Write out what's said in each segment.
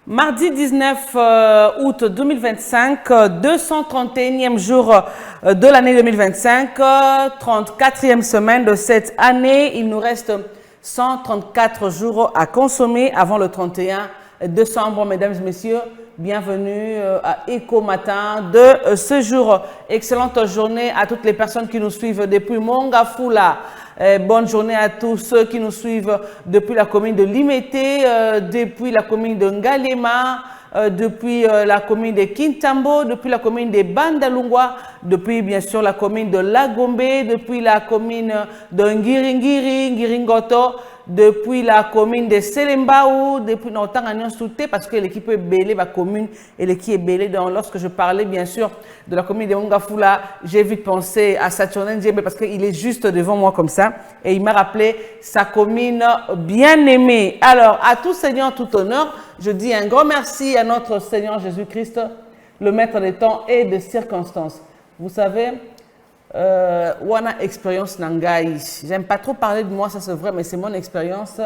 Mardi 19 août 2025, 231e jour de l'année 2025, 34e semaine de cette année. Il nous reste 134 jours à consommer avant le 31 décembre. Mesdames et messieurs, bienvenue à Écho Matin de ce jour. Excellente journée à toutes les personnes qui nous suivent depuis Mongafula. Bonne journée à tous ceux qui nous suivent depuis la commune de Limete, depuis la commune de Ngalema, depuis la commune de Kintambo, depuis la commune de Bandalungwa, depuis bien sûr la commune de Lagombe, depuis la commune de Ngiringiri, Ngiringoto, depuis la commune de Selembaou, depuis notre souté parce que l'équipe est belée, ma commune, et l'équipe est belée. Lorsque je parlais bien sûr de la commune de Mongafula, j'ai vite pensé à Saturnin Djembe parce qu'il est juste devant moi comme ça et il m'a rappelé sa commune bien aimée. Alors, à tout Seigneur, tout honneur, je dis un grand merci à notre Seigneur Jésus-Christ, le maître des temps et des circonstances. Vous savez, wana expérience nangai. J'aime pas trop parler de moi, ça c'est vrai, mais c'est mon expérience.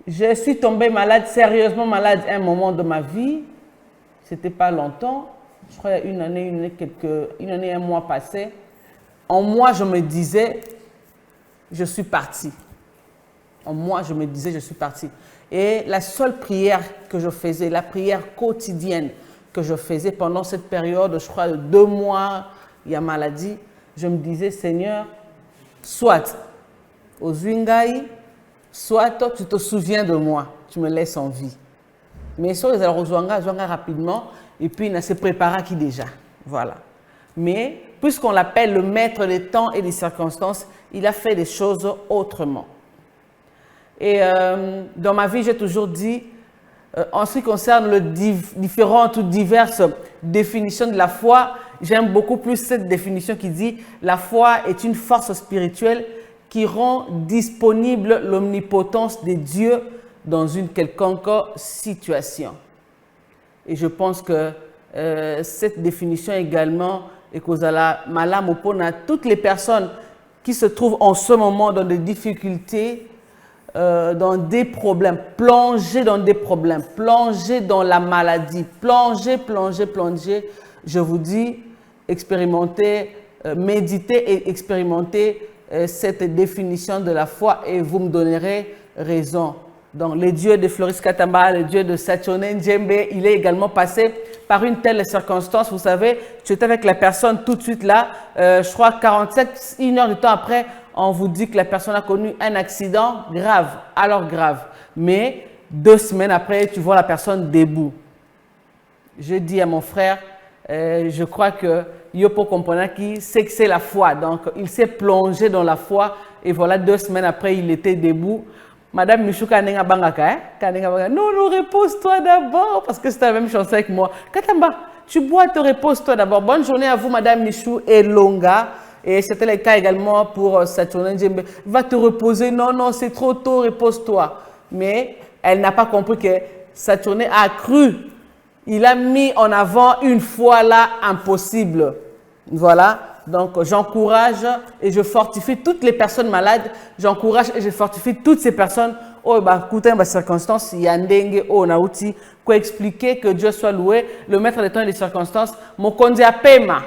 Je suis tombée malade, sérieusement malade, à un moment de ma vie. C'était pas longtemps. Je crois il y a une année, un mois passé. En moi, je me disais, je suis partie. En moi, je me disais, je suis partie. Et la seule prière que je faisais, la prière quotidienne que je faisais pendant cette période, je crois de 2 mois, il y a maladie, je me disais, Seigneur, soit aux Zwingaï, soit tu te souviens de moi, tu me laisses en vie. Mais sur les Zwanga rapidement, et puis il a se préparé qui déjà. Voilà. Mais puisqu'on l'appelle le maître des temps et des circonstances, il a fait des choses autrement. Et dans ma vie, j'ai toujours dit, en ce qui concerne les différentes ou diverses définitions de la foi, j'aime beaucoup plus cette définition qui dit « La foi est une force spirituelle qui rend disponible l'omnipotence de Dieu dans une quelconque situation. » Et je pense que cette définition également est causala malam opona toutes les personnes qui se trouvent en ce moment dans des difficultés, dans des problèmes, plongés dans des problèmes, plongés dans la maladie, plongés, je vous dis, expérimentez, méditez et expérimentez cette définition de la foi et vous me donnerez raison. Donc, le Dieu de Floris Katamba, le Dieu de Saturnin Djembe, il est également passé par une telle circonstance. Vous savez, tu étais avec la personne tout de suite là, je crois 47, 1 heure de temps après, on vous dit que la personne a connu un accident grave, alors grave. Mais 2 semaines après, tu vois la personne debout. Je dis à mon frère, je crois que Yopo Komponaki sait que c'est la foi. Donc, il s'est plongé dans la foi et voilà 2 semaines après, il était debout. Madame Michou Kanenga Bangaka, non, repose-toi d'abord, parce que c'est la même chose avec moi. Katamba, tu bois, te repose-toi d'abord. Bonne journée à vous, Madame Michou et Longa. Et c'était le cas également pour Saturnin Djembe. Va te reposer. Non, non, c'est trop tôt, repose-toi. Mais elle n'a pas compris que Saturnin a cru. Il a mis en avant une foi là impossible. Voilà. Donc, j'encourage et je fortifie toutes les personnes malades. J'encourage et je fortifie toutes ces personnes. Oh, bah, écoutez, ma circonstance, il y a un dengue, oh, on a outil. Quoi expliquer que Dieu soit loué, le maître des temps et des circonstances, mon conduit à Pema.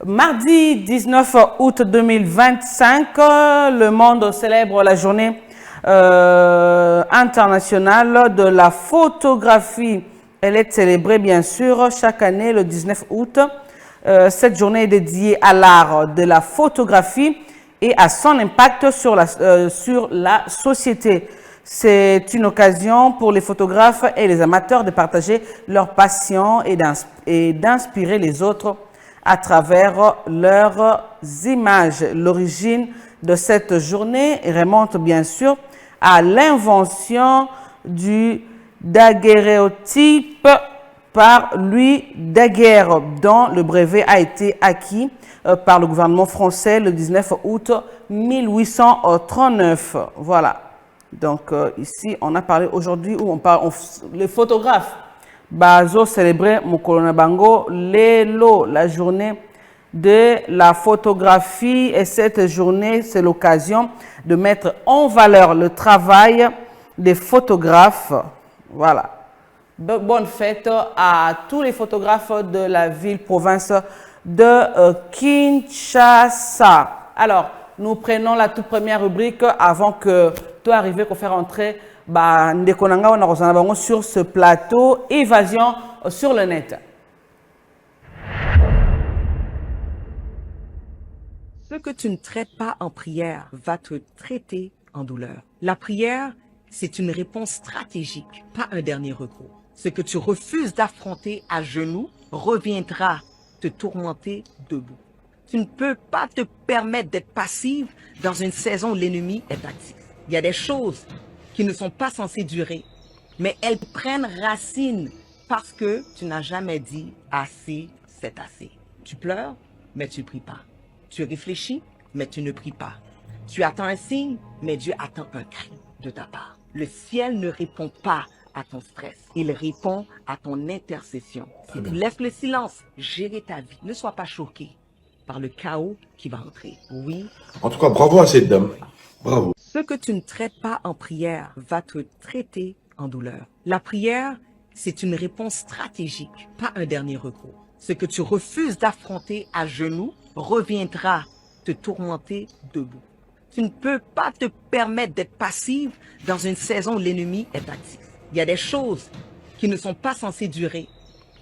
Mardi 19 août 2025, le monde célèbre la journée internationale de la photographie. Elle est célébrée bien sûr chaque année le 19 août. Cette journée est dédiée à l'art de la photographie et à son impact sur la société. C'est une occasion pour les photographes et les amateurs de partager leur passion et d'inspirer les autres à travers leurs images. L'origine de cette journée remonte bien sûr à l'invention du daguerréotype par Louis Daguerre, dont le brevet a été acquis par le gouvernement français le 19 août 1839. Voilà. Donc ici, on a parlé aujourd'hui où on parle, les photographes. Bazo célébrer Mokolona Bango, Lelo, la journée de la photographie. Et cette journée, c'est l'occasion de mettre en valeur le travail des photographes. Voilà. Bonne fête à tous les photographes de la ville-province de Kinshasa. Alors, nous prenons la toute première rubrique avant que toi arrives pour faire entrer sur ce plateau évasion sur le net. Ce que tu ne traites pas en prière va te traiter en douleur. La prière, c'est une réponse stratégique, pas un dernier recours. Ce que tu refuses d'affronter à genoux reviendra te tourmenter debout. Tu ne peux pas te permettre d'être passive dans une saison où l'ennemi est actif. Il y a des choses qui ne sont pas censées durer, mais elles prennent racine parce que tu n'as jamais dit assez, c'est assez. Tu pleures, mais tu ne pries pas. Tu réfléchis, mais tu ne pries pas. Tu attends un signe, mais Dieu attend un cri de ta part. Le ciel ne répond pas à ton stress. Il répond à ton intercession. Si tu laisses le silence gérer ta vie, ne sois pas choqué par le chaos qui va entrer. Oui. En tout cas, bravo à cette dame. Bravo. Ce que tu ne traites pas en prière va te traiter en douleur. La prière, c'est une réponse stratégique, pas un dernier recours. Ce que tu refuses d'affronter à genoux reviendra te tourmenter debout. Tu ne peux pas te permettre d'être passive dans une saison où l'ennemi est actif. Il y a des choses qui ne sont pas censées durer,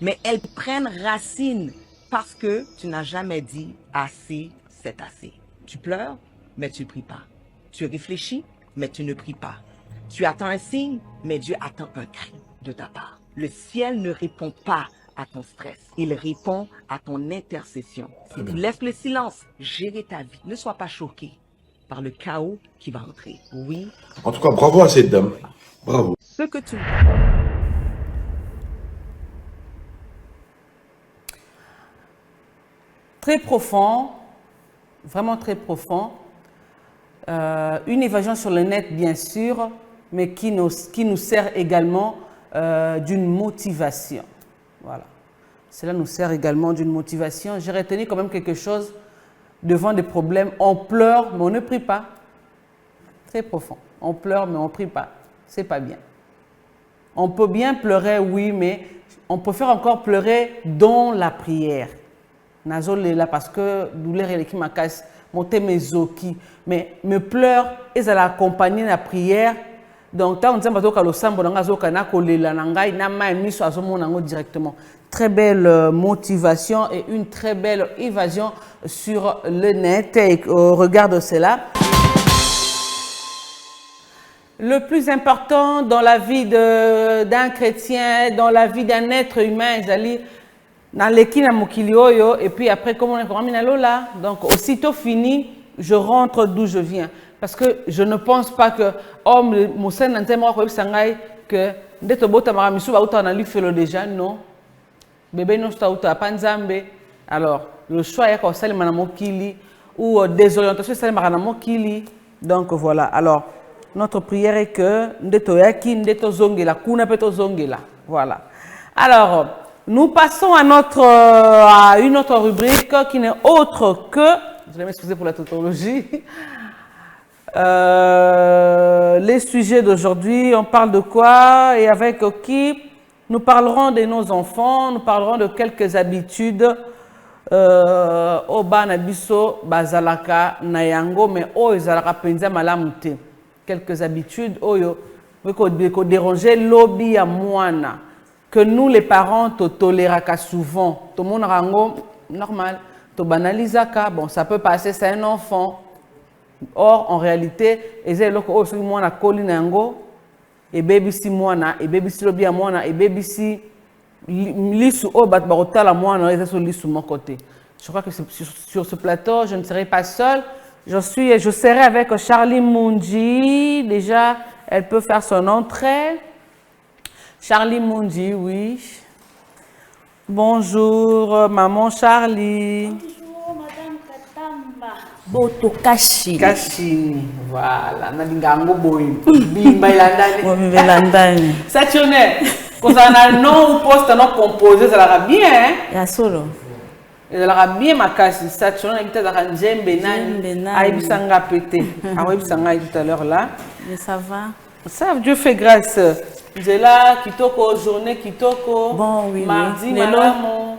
mais elles prennent racine parce que tu n'as jamais dit assez, c'est assez. Tu pleures, mais tu ne pries pas. Tu réfléchis, mais tu ne pries pas. Tu attends un signe, mais Dieu attend un cri de ta part. Le ciel ne répond pas à ton stress. Il répond à ton intercession. Si tu laisses le silence gérer ta vie, ne sois pas choqué par le chaos qui va entrer. Oui. En tout cas, bravo à cette dame. Bravo. Ce que tu... Très profond, vraiment très profond. Une évasion sur le net, bien sûr, mais qui nous sert également d'une motivation. Voilà. Cela nous sert également d'une motivation. J'ai retenu quand même quelque chose devant des problèmes. On pleure, mais on ne prie pas. Très profond. On pleure, mais on ne prie pas. C'est pas bien. On peut bien pleurer, oui, mais on préfère encore pleurer dans la prière. Nazolela parce que douleur et qui m'a cassé, monter mes zoki, mais me pleure et ça l'accompagner la prière. Donc tant on dit que le sambo n'anga zoka na kolela n'anga na ma miso azomo n'ango directement. Très belle motivation et une très belle évasion sur le net. Et regarde cela. Le plus important dans la vie d'un chrétien, dans la vie d'un être humain, Zali, dans l'équipe et puis après, comme on est là, donc aussitôt fini, je rentre d'où je viens. Parce que je ne pense pas que, que déjà, non. Bébé non panzambe. Alors, le choix est qu'on s'allie manamokili ou désorientation s'allie manamokili. Donc voilà. Alors, notre prière est que ndeto yaki ndeto zongela kuna peto zongela. Voilà. Alors, nous passons à une autre rubrique qui n'est autre que, je vais m'excuser pour la tautologie, les sujets d'aujourd'hui. On parle de quoi et avec qui? Nous parlerons de nos enfants, nous parlerons de quelques habitudes au banabiso bazalaka nayango mais o ezalaka penza malamute. Quelques habitudes oyo ko déranger lobby à moana que nous les parents to toléraka souvent. Tout le monde rango normal, to banalisaka, bon ça peut passer, c'est un enfant. Or en réalité, ezelo ko so moana kolina yango et baby si moana et baby si lobby à moana et baby si lisu o bat barotala moana et ça lisu mon côté. Je crois que sur ce plateau, je ne serai pas seule. Je serai avec Charlie Mundi. Déjà, elle peut faire son entrée. Charlie Mundi, oui. Bonjour, maman Charlie. Bonjour, madame Katamba. Boto Kashi. Kashi, voilà. Nalingango boy. Bimba Sationné. Quand on a un nom ou poste non composé, ça ira bien. Hein? Ya solo. Elle aura bien ma casse. Sationné, il a un Jembe Nani. Aïbisanga pété. Aïbisanga tout à l'heure là. Mais ça va. Ça, Dieu fait grâce. Nzela, kitoko, journée, kitoko. Bon, oui, mardi, oui.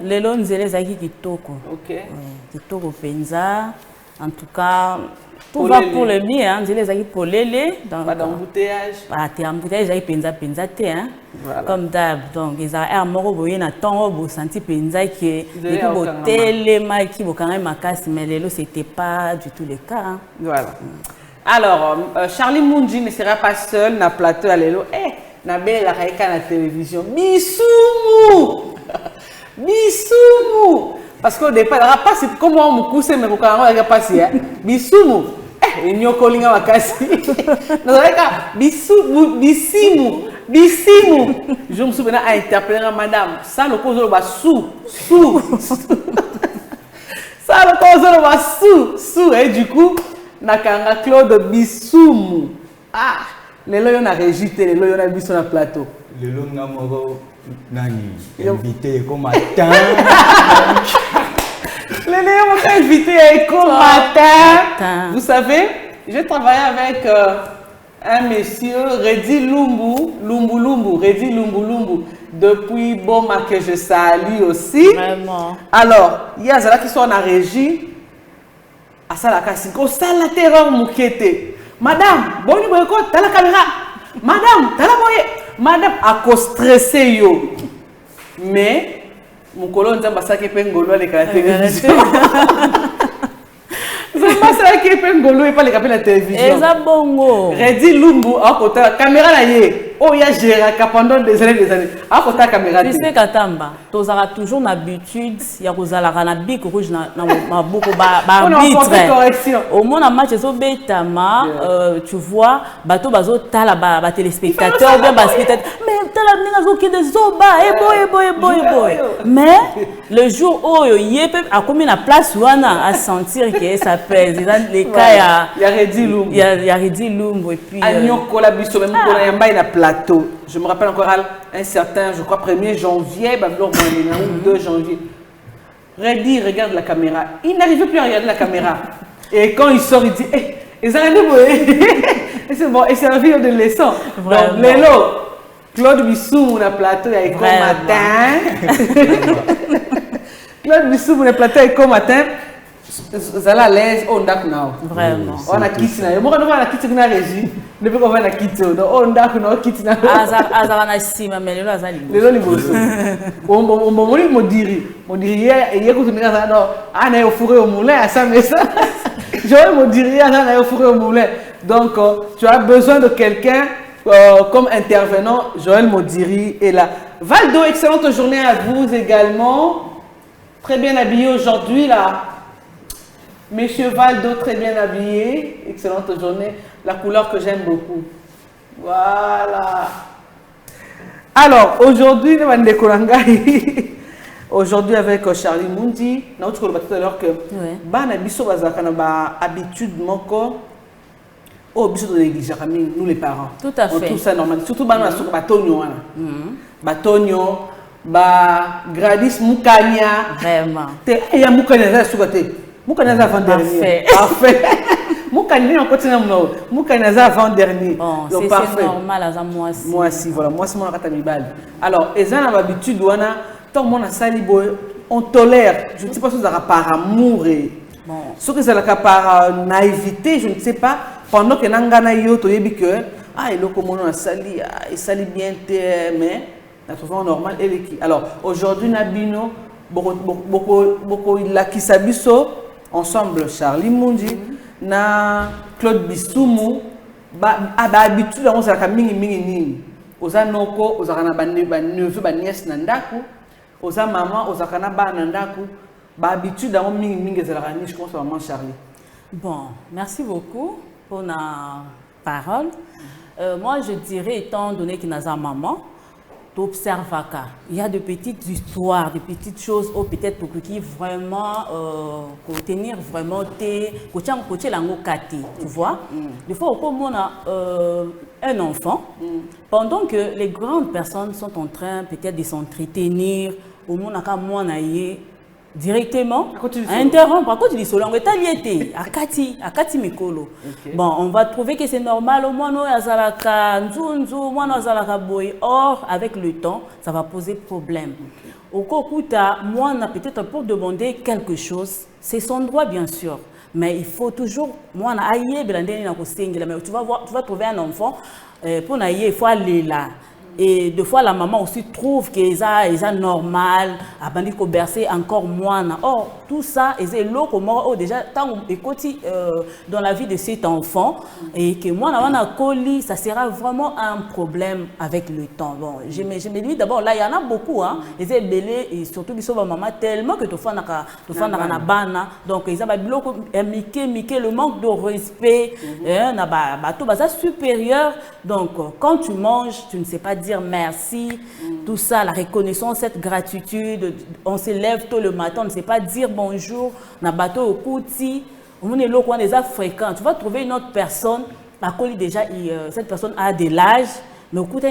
Lelo, nzela zaki kitoko. Ok. Kitoko penza. En tout cas, tout va pour le mieux. Hein. Nzela zaki polele. Pas d'embouteillage. Pas d'embouteillage, zaki penza te. Hein. Voilà. Comme d'hab. Donc, ils ont un moro boye na tongo bo senti penza qui est bo telema qui bo quand même à casse, mais lelo c'était pas du tout le cas. Hein. Voilà. Alors, Charlie Mundi ne sera pas seul na plateau à l'élo. Na belle la raïka na télévision. Bisoumu! Bisoumu! Parce qu'au départ, la rapace, c'est comme on me cousse, mais quand on a passé. Bisoumu! Et nous kolinga makasi. Na raïka, bisoumu, bisimu, bisimu. Je me souviens à interpeller madame. Ça, le cause de la sou. Ça, le cause de la sou. Et du coup, nakanga Claude Bisoumu. Ah! Les loyaux na régité, les loyaux na bis sur le plateau. Les loyaux na moro nani invité comme matin. Les loyaux m'ont invité comme matin. Vous savez, j'ai travaillé avec un monsieur, Redi Lumbu, Redi Lumbu, depuis Boma que je salue aussi. Vraiment. Alors, il y a des qui sont en régie. À ça la casse, ça la terreur moukete. Madame, bonne boye ko, t'as la caméra. Madame, t'as la boye. Madame, a ko stressé yo. Mais, mon colon n'a pas ça qui est ngolo les télévision. C'est pas ça qui est ngolo et pas les la télévision. Eza bongo. Redi Lumbu, a ko ta caméra là yé. Oh, il y a géré pendant des années. A ko ta caméra. Tu sais Katamba, tu auras toujours l'habitude, il y a la bic rouge na beaucoup correction. Au moins, en match, tu vois, bateau bazo tala ba téléspectateurs, bien spectateurs. Mais tala ningazo qui des zoba, boy. Mais le jour où il y a combien de place ouana à sentir que ça pèse. Les cas il y a Redi Lumbu. Il y a Redi Lumbu et puis. Agnoko la biso même pour la yamba na plateau. Je me rappelle encore un certain, je crois 1er janvier, ou 2 janvier. Redi regarde la caméra. Il n'arrive plus à regarder la caméra. Et quand il sort, il dit, ils arrêtent c'est bon, et c'est un vidéo de leçon. Donc, Lélo, Claude Bissou, on a plateau, il y a école matin. Claude Bissou, on a plateau, il y a école matin. Zala l'aise, on dak now. Vraiment. On a quitté na. Moi, on a quitté na régie. Depuis qu'on va na quitté, on dak now quitté na. Azara sima, mais le azali. Le zali bosso. On moni modiri. Modiri hier quand on est là, non. On a offert au moulin à ça mais ça. Je modiri, on a offert au moulin. Donc tu as besoin de quelqu'un comme intervenant. Joël Modiri est là. Valdo, excellente journée à vous également. Très bien habillé aujourd'hui là. Monsieur Valdo, très bien habillé. Excellente journée. La couleur que j'aime beaucoup. Voilà. Alors, aujourd'hui, nous allons découvrir. Aujourd'hui, avec Charlie Mundi, nous avons dit tout à l'heure que nous avons habitude de négliger nous les parents. Tout à fait. Tout ça normal. Surtout nous avons batonio. Batonio, Gradis Mukanya. Vraiment. Il y a Mukanya sur côté. Moukanaza avant-dernier. Parfait. Moukanaza continue. Moukanaza avant-dernier. Bon, c'est normal à moi aussi. Moi aussi, voilà. Moi aussi, mon katamibal. Alors, ils ont l'habitude, tout le monde a sali, on tolère. Je ne sais pas si ça par amour. Ce que c'est par naïveté, je ne sais pas. Pendant que Nangana Yoto, il y a ah, il a sali, il sali bien, mais la trouve normal. Alors, aujourd'hui, Nabino, beaucoup il a qui s'abisso. Ensemble, Charlie Mundi, na Claude Bissoumu, habitude on s'est mingi. Oza noko, oza kana neveu nièce nandaku, oza maman, oza kana ba nandaku, habitude on mingi zala rani, je pense maman Charlie. Bon, merci beaucoup pour la parole. Moi, je dirais, étant donné qu'il n'a pas maman, tu observes il y a de petites histoires, de petites choses, ou peut-être pour qui vraiment tenir vraiment côté lango kati, tu vois. Des fois, comme on a un enfant, pendant que les grandes personnes sont en train peut-être de s'entretenir, au monde a moins directement interrompre à cause du solongo etaliété akati mikolo. Bon, on va trouver que c'est normal au moins azalaka nzunzu moi azalaka boy. Or avec le temps ça va poser problème. Au kokuta moi on a peut-être pour demander quelque chose, c'est son droit bien sûr. Mais il faut toujours moi na aye belandeni na kosengela mais tu vas trouver un enfant pour na il faut aller là. Et des fois, la maman aussi trouve que ça est normal, à bandit ko bercer encore moins. Or, tout ça, est l'eau comment déjà tant dans la vie de cet enfant et que moi, na colis, ça sera vraiment un problème avec le temps. Bon, je me dis d'abord là, il y en a beaucoup, hein. Ils sont belés et surtout ils sont maman tellement que tu fais na bana. Donc ils ont miqué le manque de respect, tout ça supérieur. Donc quand tu manges, tu ne sais pas dire merci, tout ça, la reconnaissance, cette gratitude, on se lève tôt le matin, on ne sait pas dire bonjour, na bateau au kouti, on est là, on est fréquent. Tu vas trouver une autre personne, déjà, cette personne a de l'âge, mais au kouti,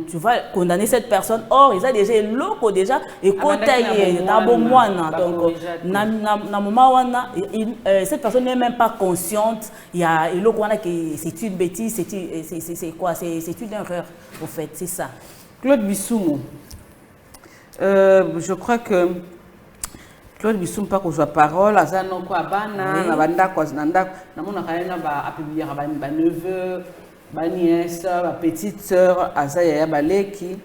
tu vas condamner cette personne. Or, ils ont déjà l'eau déjà et donc na moment cette personne n'est même pas consciente. Il y a l'eau que c'est une bêtise, c'est quoi? C'est une erreur au fait, c'est ça. Claude Bissoumo, je crois que Claude Bissoumo pas qu'on soit parole, azano kwa bana na banda kwa zinanda na mona kaena ba apibia ba neveu ba nièce, ba petite sœur, aza ya baleki,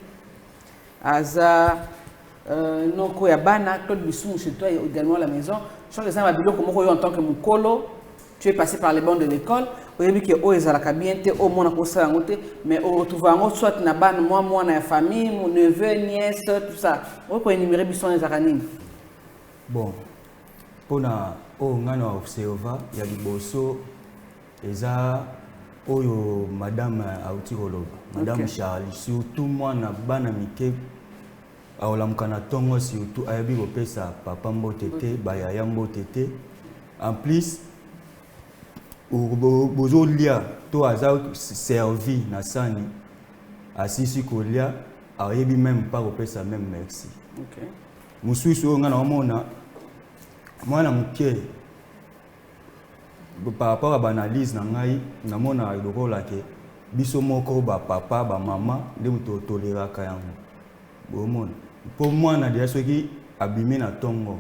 aza noko ya bana. Claude Bissoumo chez toi également à la maison. Je pense que ça va bilo comme en tant que mukolo, tu es passé par les bancs de l'école. Au début que o ezalaka bien te au mona ko sa ngote, mais on retrouve en soit na bana moi na famille, mon neveu, nièce, tout ça. On peut énumérer bison les aranines. Bon, pour na o ngana observa ya liboso eza oyo madame Autiroloba, madame Charlie, surtout moi na bana mike aolamuka na tongo surtout ayabi kopesa papa mbotete bayaya mbotete en plus bozo lia to aza servi na sani asisi kolia ayebi même pas kopesa même merci. OK. Mususu nga na omona mwana muke par rapport à l'analyse, na mona lokola ke biso moko ba papa ba mama nde muto tolera kayango. Bomona. Pour moi na dia soki abimi na tongo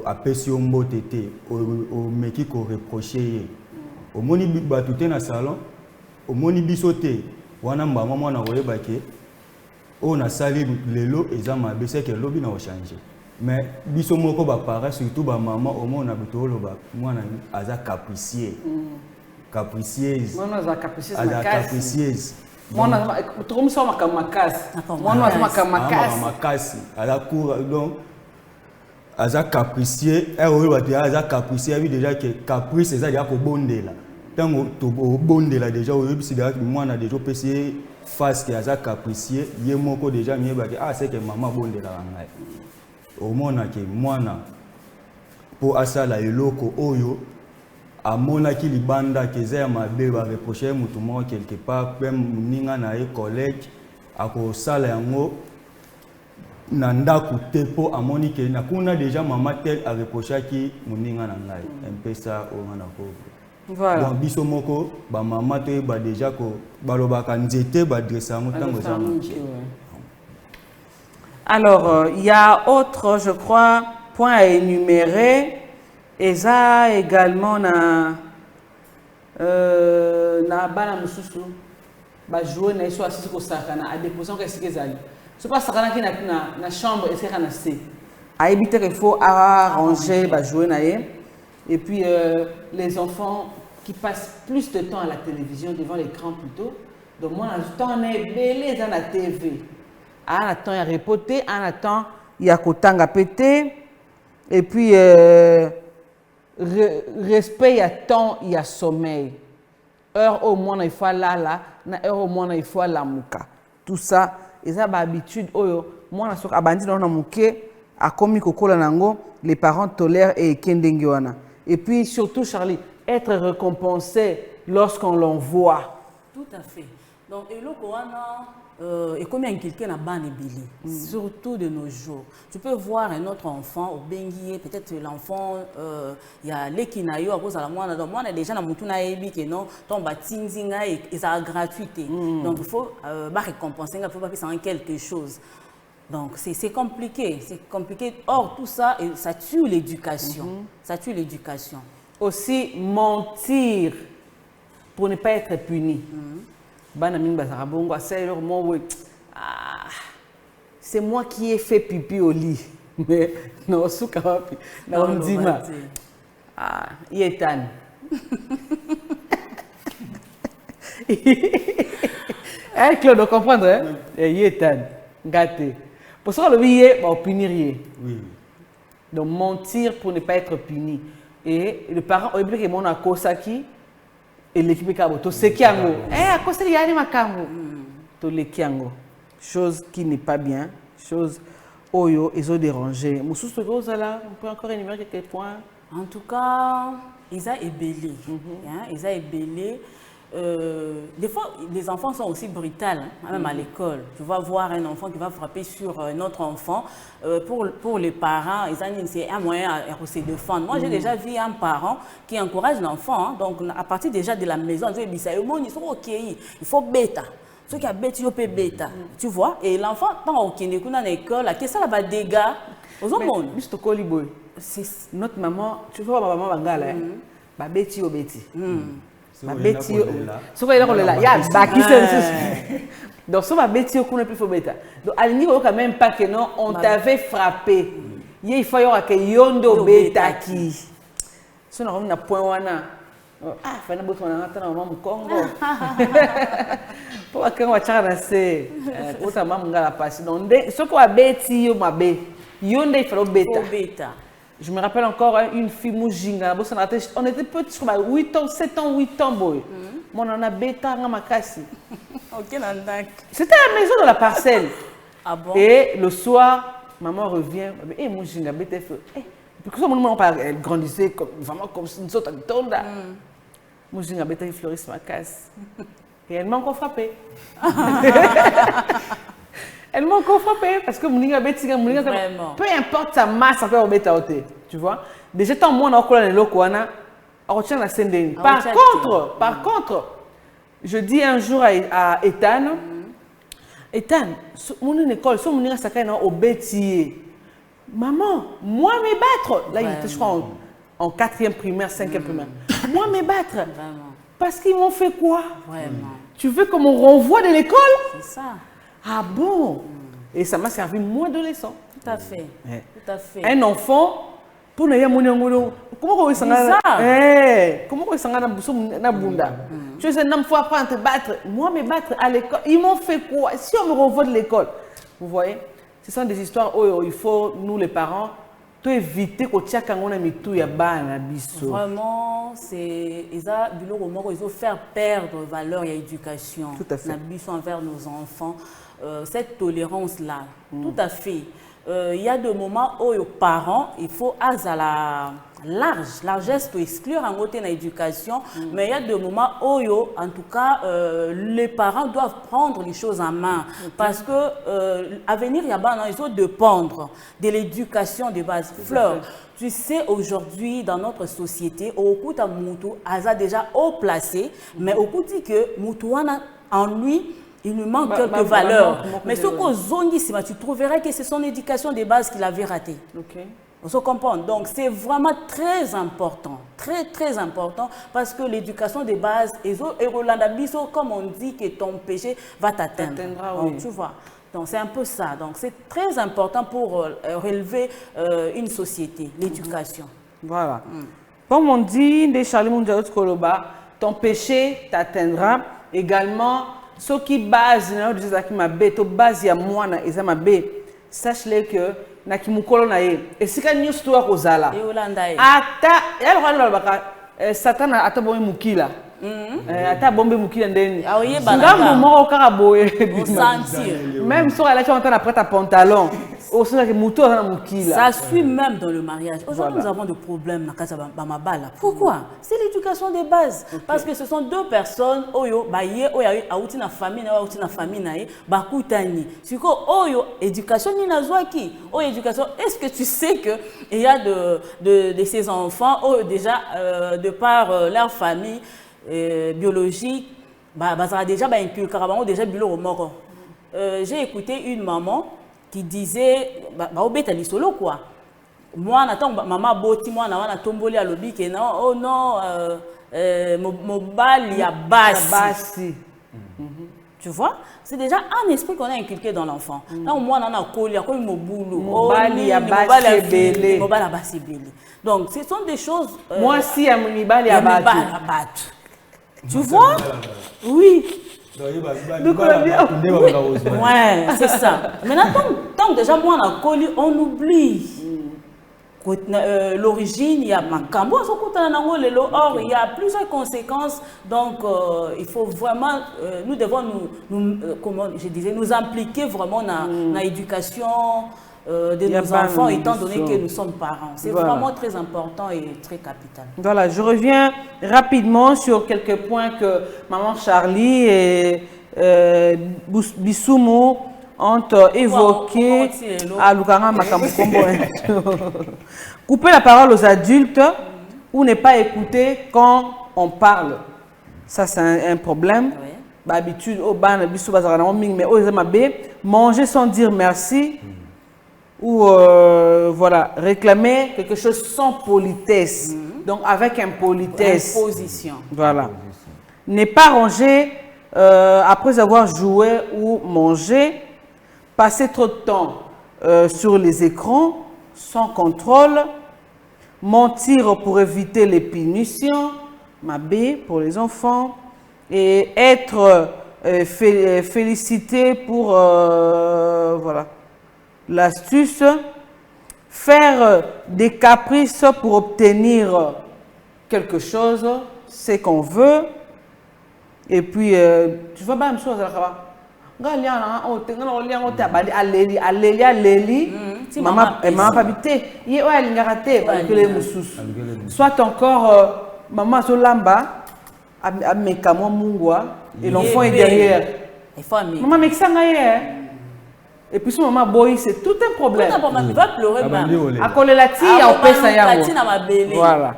apesi mbote te o meki ko reprocher. Omoni batu te na salon, omoni biso te wana mbama mwana koyeba ke o na sali lelo eza mabe c'est que lobi na o changer. Mais biso moko ba para surtout ba maman au moins na bitolo ba mwana aza capricieux. Capricieuse. Mwana aza capricieuse. Aza capricieuse. Mwana tout ça makasi. Mwana aza makasi. Ala cour donc aza capricieux et o ba te aza capricieux abi déjà que caprice eza ya ko bondela. Tango to bondela déjà o yebisi déjà mwana déjà pesi face que aza capricieux ye moko déjà mieba que c'est que maman bondela ngai. Au mona ke mwana po asala eloko oyo amona ki libanda ke za mabe ba reprocher mutu mo quelque part même ninga na e collègue ako sala yango na ndaku te po amoni ke na kuna déjà mama tel a reprocher ki muninga na ngai un peu ça o ngana ko. Voilà. Donc biso moko ba mama to ba déjà ko balobaka nzete ba dressa mo tango za. Alors, il y a autre, je crois, point à énumérer. Et ça également na bana mususu ba jouer na iso asisi ko sakana a déposer qu'est-ce que zali. C'est pas sakana qui na chambre et c'est kana c'est. A éviter qu'il faut arranger ba jouer na ye. Et puis les enfants qui passent plus de temps à la télévision devant l'écran plutôt. Donc moi on est belé dans la TV. En attend, il y a repoté, en attend, il y a kotanga pété, et puis respect, il y a temps, il y a sommeil. Heure au moins, il faut là, heure au moins, il faut la mouka. Tout ça, ils ont l'habitude, moi, je suis abandi dans la mouké, à komi kokola nango, les parents tolèrent et kendengiwana. Et puis surtout, Charlie, être récompensé lorsqu'on l'envoie. Tout à fait. Donc, et le Koana, et comme inculqué na ban ebele, surtout de nos jours. Tu peux voir un autre enfant au bengié, peut-être l'enfant il y a l'équinayo à cause de la moine, donc moi déjà na mutu na ebi que non ton batinzinga et ça gratuité. Donc il faut récompenser, il faut pas faire quelque chose. Donc c'est compliqué, c'est compliqué. Or tout ça ça tue l'éducation. Ça tue l'éducation. Aussi mentir pour ne pas être puni. C'est moi qui ai fait pipi au lit. Mais non, on dit il est tan. Claude, vous comprenez? Il est tan. Gâté. Pour ça, le billet, on punir. Oui. Donc mentir pour ne pas être puni. Et le parent, au début, il a Kosaki et l'équipe de Kabo. C'est Kiango. À cause de l'Yani Makambo. To le Kiango. Chose qui n'est pas bien. Chose Oyo, ils ont dérangé. Moussous, on peut encore énumérer quelques points. En tout cas, ils ont ébellé. Ils ont ébellé. Des fois, les enfants sont aussi brutaux, même à l'école. Tu vas voir un enfant qui va frapper sur un autre enfant. Pour les parents, c'est un moyen à se défendre. Moi, j'ai déjà vu un parent qui encourage l'enfant. Donc, à partir déjà de la maison, ils sont OK, il faut bêta. Ceux qui ont bêta, ils peuvent bêta. Tu vois? Et l'enfant, tant qu'il est à l'école, qu'est-ce que ça va dégager aux hommes? C'est notre maman, tu vois, ma maman Bangala, bah bêti au bêti. Ma bêti au donc, si ma bêti au plus faut bêta. Donc, à l'unique, quand même pas que non, on t'avait frappé. Il faut y avoir que yondo bêta qui. Si on a un point wana. Ah, il faut que on a un maman Congo. Pour que on va charger autant maman la passe. Donc, ce qu'on a bêti au ma bé, yondo il faut bêta. Je me rappelle encore une fille Moujinga, on était petits, 8 ans, 7 ans, 8 ans, boy. Mon on a bêta dans ma casse. C'était à la maison de la parcelle. Ah bon? Et le soir, maman revient, et Moujinga bêta fait. Parce que mon maman grandissait vraiment comme une autre tonde. Moujinga bêta fleurissait ma casse. Et elle m'a encore frappé. Elle m'a encore frappé parce que peu importe sa masse, ça peut être tu vois. Déjà, tant moi, on a le Par contre, je dis un jour à Ethan, Ethan, mon école, si mon école au bêtier, maman, moi me battre. Là, il était, je crois, en 4e primaire, 5e primaire. Moi me battre. Vraiment. Parce qu'ils m'ont fait quoi? Vraiment. Tu veux qu'on me renvoie de l'école? C'est ça. Ah bon? Et ça m'a servi moi adolescent. Tout à fait. Tout à fait. Un enfant, pour ne comment on s'en comment on s'en na bunda? Tu sais, il faut apprendre à te battre. Moi, me battre à l'école, ils m'ont fait quoi? Si on me renvoie de l'école, vous voyez? Ce sont des histoires où il faut, nous les parents, éviter que tu aies vraiment, c'est ils ont faire perdre valeur et éducation. Tout à fait. Envers nos enfants. Cette tolérance-là, tout à fait. Il y a des moments où les parents, il faut la largesse pour exclure en côté de l'éducation, mais il y a des moments où, en tout cas, les parents doivent prendre les choses en main. Parce que à venir, il faut dépendre de l'éducation de base. Fleur, tu sais, aujourd'hui, dans notre société, au coup de Moutou, a déjà haut placé, au coup dit que Moutouana, en lui, il lui manque quelques valeurs. Mais ce qu'on zongi, tu trouverais que c'est son éducation de base qu'il avait ratée. On se comprend. Donc, c'est vraiment très important. Très, très important. Parce que l'éducation de base, et comme on dit que ton péché va t'atteindre. Oui. Tu vois. Donc, c'est un peu ça. Donc, c'est très important pour relever une société, l'éducation. Voilà. Comme on dit, de Charlie Moundiaout Koloba, ton péché t'atteindra. Également, ceux qui basent, base ya mwana eza mabe, sache-le que na kimukolo na ye. Et si ka news to akozala. Ata ya Satan ata bombe mukila. Ata bombe mukila ndeni. Ngambo moko kaka boye. Sentir. Même si elle a fait entendre après ta pantalon. Au sein de moto, Ça suit même dans le mariage. Aujourd'hui, Voilà. nous avons des problèmes dans Casa Bamabala. Pourquoi? C'est l'éducation de base. Parce que ce sont deux personnes, Oyo, Baye, Oyo, Aouti na famille, Aouti na famille, Bakutani. C'est quoi? Oyo, éducation, Nina Zouaki. Oyo, éducation. Est-ce que tu sais qu'il y a de ces enfants, déjà, de par leur famille biologique, ça a déjà inculqué, déjà bilo mort. J'ai écouté une maman qui disait, solo quoi. Moi, maman boti, moi, na tomboli à l'obi, que non, oh non, mon bal, il y a bassi. Tu vois, c'est déjà un esprit qu'on a inculqué dans l'enfant. Là, moi, on a collé, mon boulot. Mon bal, il y a bassi. Mon bal, bassi. Donc, ce sont des choses. Moi, si, à mon bal, il y a bassi. Tu vois? Oui. Ouais, c'est ça. Maintenant, tant déjà moi on a connu, on oublie. L'origine, il y a Makambo, or il y a plusieurs conséquences. Donc, il faut vraiment, nous devons comment je disais, nous impliquer vraiment dans l'éducation de nos enfants, étant donné que nous sommes parents. C'est vraiment très important et très capital. Voilà, je reviens rapidement sur quelques points que Maman Charlie et Bissoumo ont évoqué à Lukanga Makamukombo. Couper la parole aux adultes ou ne pas écouter quand on parle. Ça, c'est un problème. D'habitude, manger sans dire merci. Ou voilà, réclamer quelque chose sans politesse, donc avec impolitesse. Imposition. Voilà. Ne pas ranger après avoir joué ou mangé, passer trop de temps sur les écrans sans contrôle, mentir pour éviter les punitions, mabé pour les enfants, et être félicité pour voilà. L'astuce, faire des caprices pour obtenir quelque chose, c'est qu'on veut. Et puis, tu vois, même chose, soit encore, maman Solamba, et l'enfant est derrière. Maman, mais ça et puis, son maman boy, c'est tout un problème. Il va pleurer même. À coller la tille, on peut ça. Voilà.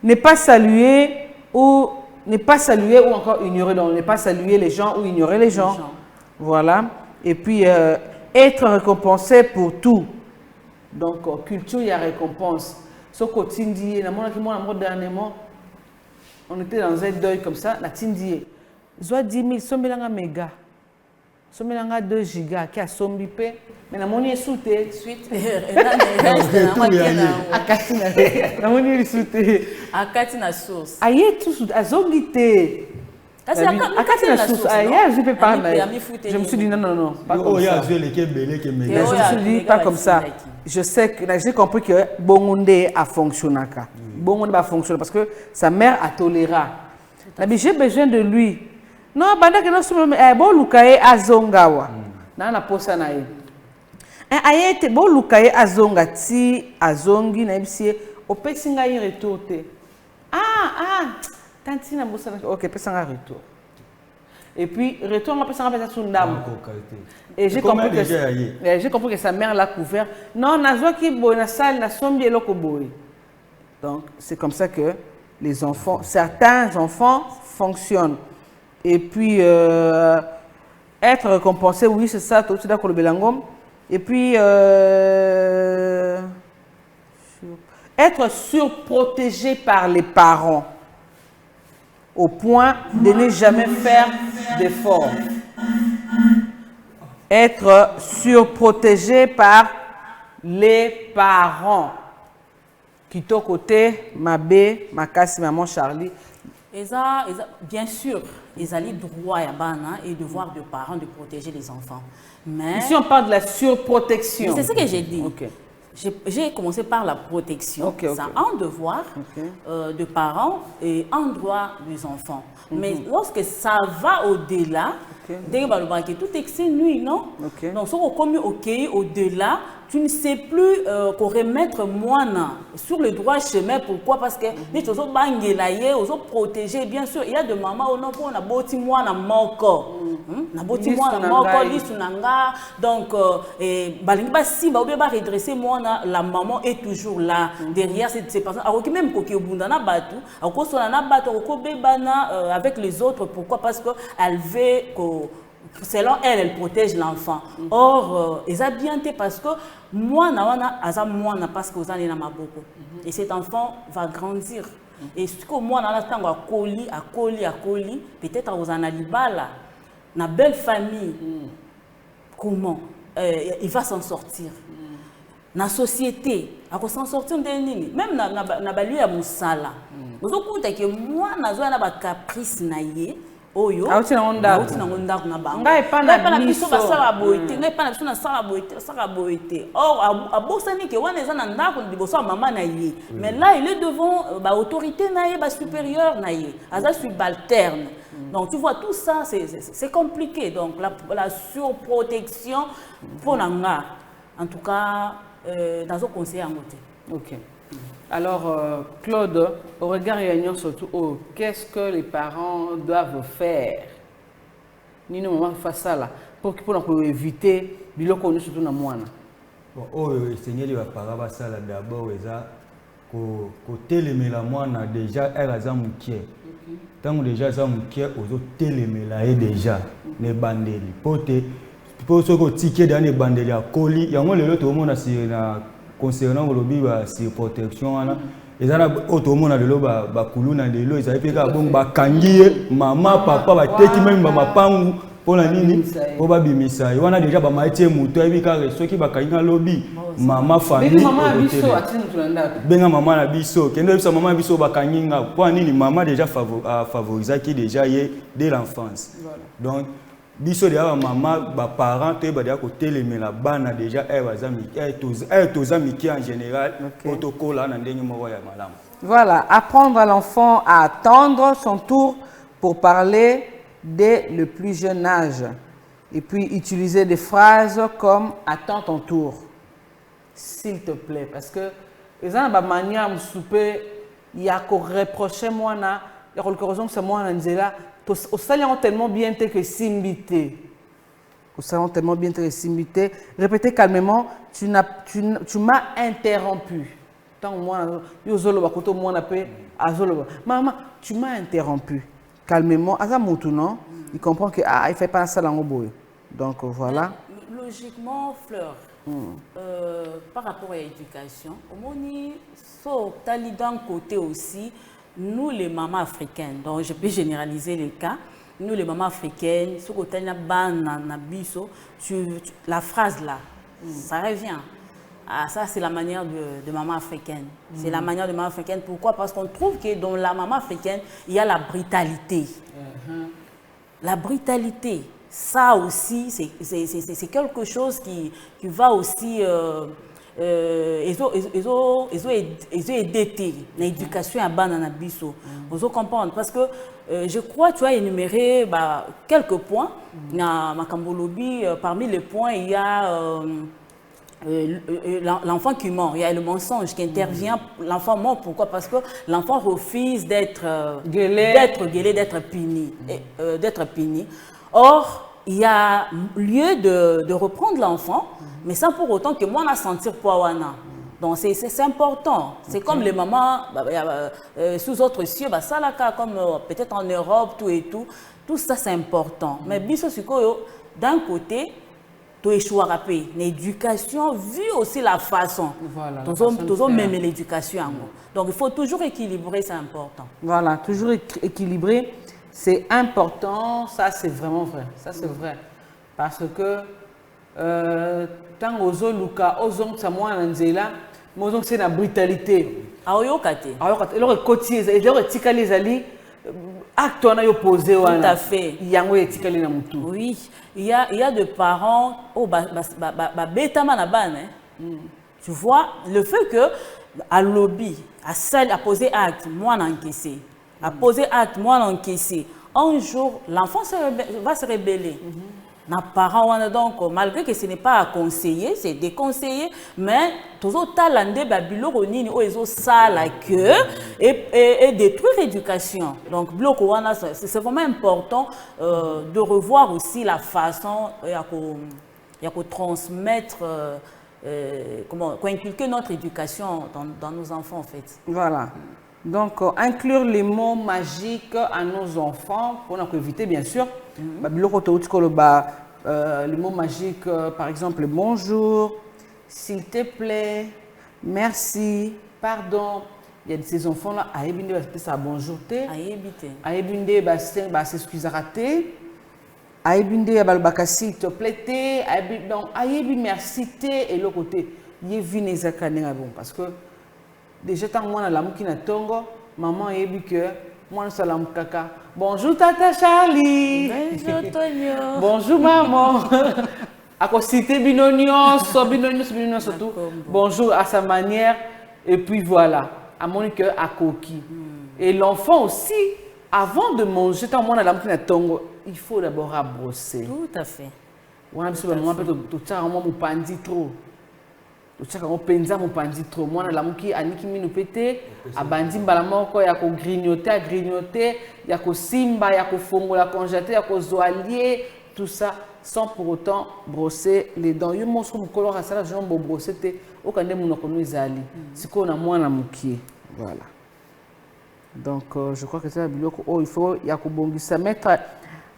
Ne pas saluer ou encore ignorer. Donc, ne pas saluer les gens ou ignorer les gens. Voilà. Et puis, être récompensé pour tout. Donc, culture, il y a récompense. Ce côté dit, dernièrement, on était dans un deuil comme ça, la tindi. Zoa 10 000, sombelanga méga. Sombelanga 2 gigas, qui a sombipé. Mais la monnaie est soutée. Suite. La monnaie est soutée. À Katina source. Aïe, tout soutée. À zongité. À Katina source. Aïe, je ne peux pas. Je me suis dit non. Pas comme ça. Je me suis dit pas comme ça. Je sais que j'ai compris que Bongonde a fonctionné. Bongonde va fonctionner parce que sa mère a toléré. J'ai besoin de lui. Non, banda que nous sommes bon lukaye azongawa. Na na posa na ye. Ayete bon lukaye azonga ti azongi na bisie opesinga y retour te. Tanti na bosa na OK, pesanga retour. Et puis retour on pesanga pesa sur ndam. Et j'ai compris que sa mère l'a couvert. Non, nazwa ki boy na salle na sombi eloko boy. Donc c'est comme ça que les enfants, certains enfants fonctionnent. Et puis, être récompensé, oui, c'est ça, tout d'accord le belangom. Et puis, être surprotégé par les parents, au point de ne jamais faire d'efforts. Être surprotégé par les parents. Qui t'ont côté, ma bé, ma casse, maman Charlie. Bien sûr, ils ont le droit et devoir de parents de protéger les enfants. Mais ici, on parle de la surprotection. C'est ce que j'ai dit. Okay. J'ai commencé par la protection. C'est un devoir de parents et un droit des enfants. Mais lorsque ça va au-delà, Tout excès nuit, non? Donc, si on commet au-delà, tu ne sais plus qu'on remettre moi sur le droit chemin. Pourquoi? Parce que nous sommes protégés. Bien sûr, il y a des mamans où on a bâti moi dans mon corps. On a bâti moi dans mon corps, donc, si on va redresser moi, la maman est toujours là, derrière ces personnes. Alors, même quand on a battu, avec les autres, pourquoi? Parce qu'elle veut que selon elle, elle protège l'enfant. Or, ils ont bien été parce que moi, parce que vous en avez beaucoup. Et cet enfant va grandir. Et ce que moi, à colis, peut-être vous en avez là, une belle famille. Comment il va s'en sortir? Dans la société, il va s'en sortir même dans la lieu à Moussala. Vous avez que moi, je suis un caprice. Oyo auti na onda na bango ngai pa na biso basala boite ngai pa na biso na sala boite or abosani ke wana eza na ndako liboso maman na ye mais là il est devant ba autorité na ye ba supérieur na ye aza subalterne donc tu vois tout ça c'est compliqué donc la surprotection pour nanga en tout cas dans un conseil en côté. OK. Alors, Claude, au regard réunion surtout, qu'est-ce que les parents doivent faire? Ni nous maman faire ça là pour éviter de connu surtout dans moi. Bon, le Seigneur va parler ça là d'abord côté les mélamoines déjà elle a zamukier. Tant déjà zamukier aux autres télémélaé déjà les bandeli. Pour ce que ticket dans les bandeli à colis, il y a un le tout le monde a concernant le lobby sur protection et ça tout le monde a le lobby bakuluna de l'eau ils avaient fait bon bakangier maman papa ba teki même ba mapangu pour la nini pour ba bimisa et on a déjà ba maïté muto et bika ceux qui bakanga lobby maman famille benga maman na biso kendo bisa maman biso bakanginga pour nini maman déjà favoriser qui déjà y dès l'enfance donc biso de maman ba parents te ba dia côté les mais la bana déjà elle tous amis qui en général protocole na ndenge mo ya malamu. Voilà, apprendre à l'enfant à attendre son tour pour parler dès le plus jeune âge et puis utiliser des phrases comme attends ton tour s'il te plaît parce que les gens ba manière me souper il y a qu'on reprocher moi na il y a quelque chose que moi na nzela au salon tellement bien que simbité. Au salon tellement bien que simbité. Répétez calmement. Tu m'as interrompu. Tant moi, maman, tu m'as interrompu. Calmement. Non? Il comprend que il fait pas ça dans le boy. Donc voilà. Logiquement, Fleur. Par rapport à l'éducation, au moins, faut t'aller d'un côté aussi. Nous, les mamans africaines, donc je peux généraliser les cas, nous, les mamans africaines, ce côté la phrase là, ça revient. Ah, ça, c'est la manière de maman africaine. C'est la manière de maman africaine. Pourquoi? Parce qu'on trouve que dans la maman africaine, il y a la brutalité. La brutalité, ça aussi, c'est quelque chose qui va aussi... ils ont aidé l'éducation à banana biso. Vous comprenez parce que je crois tu as énuméré quelques points na makambolobi parmi les points il y a l'enfant qui ment, il y a le mensonge qui intervient, l'enfant ment pourquoi? Parce que l'enfant refuse d'être guélé, d'être puni. Or il y a lieu de reprendre l'enfant, mais sans pour autant que moi, on a senti poids. Donc, c'est important. C'est comme les mamans sous autres cieux, ça, là, comme peut-être en Europe, tout et tout. Tout ça, c'est important. Mais d'un côté, tu échoues à payer. L'éducation, vu aussi la façon. Voilà. Toujours même l'éducation. Donc, il faut toujours équilibrer, c'est important. Voilà, toujours équilibrer. C'est important, ça c'est vraiment vrai, ça c'est vrai. Parce que tant aux Luka, aux hommes, ça moi en Nzela, moi c'est la brutalité. Aoyokate. Alors côtier, et alors tikali zali acte on a opposé. Tout à fait. Il y a un tikali na mutu. Oui, il y a des parents bêta manaban. Tu vois le fait que à lobby, à poser acte, moi n'encaisser. À poser acte, moi l'encaisser. un jour, l'enfant va se rébeller. Nos parents, donc, malgré que ce n'est pas à conseiller, c'est déconseillé, mais toujours talendé, babilo, ronini, ils ont ça la queue et détruire l'éducation. Donc, c'est vraiment important de revoir aussi la façon de transmettre, comment inculquer notre éducation dans nos enfants, en fait. Voilà. Donc, inclure les mots magiques à nos enfants, pour éviter, bien sûr, les mots magiques, par exemple, bonjour, s'il te plaît, merci, pardon. Il y a ces enfants-là, aïbinde, ça bonjour, aïbinde, s'excuse à rater, aïbinde, s'il te plaît, aïbinde, merci, et l'autre côté, il y a vine bon, parce que déjà, tant moi, la mouki na tongo, maman a dit que moi, je suis kaka. Bonjour, Tata Charlie. Bonjour, Tonio. Bonjour, maman. À quoi citer binonion, surtout. Bonjour à sa manière. Et puis voilà, à mon cœur, à coquille. Et l'enfant aussi, avant de manger, tant moi, la mouki na tongo, il faut d'abord brosser. Tout à fait. On a besoin de moi, tout ça, on m'a dit trop. On penza mon pandi trop moi la muki aniki minu pété abandi mbala moko ya ko grignoter ya ko simba ya ko fongola conjater ya ko zoalier tout ça sans pour autant brosser les dents yo monso mukolo ka sala jean bo brosser te okande munoko no ezali siko na mwana mukie voilà donc je crois que c'est la biloko il faut ya ko bongisa mettre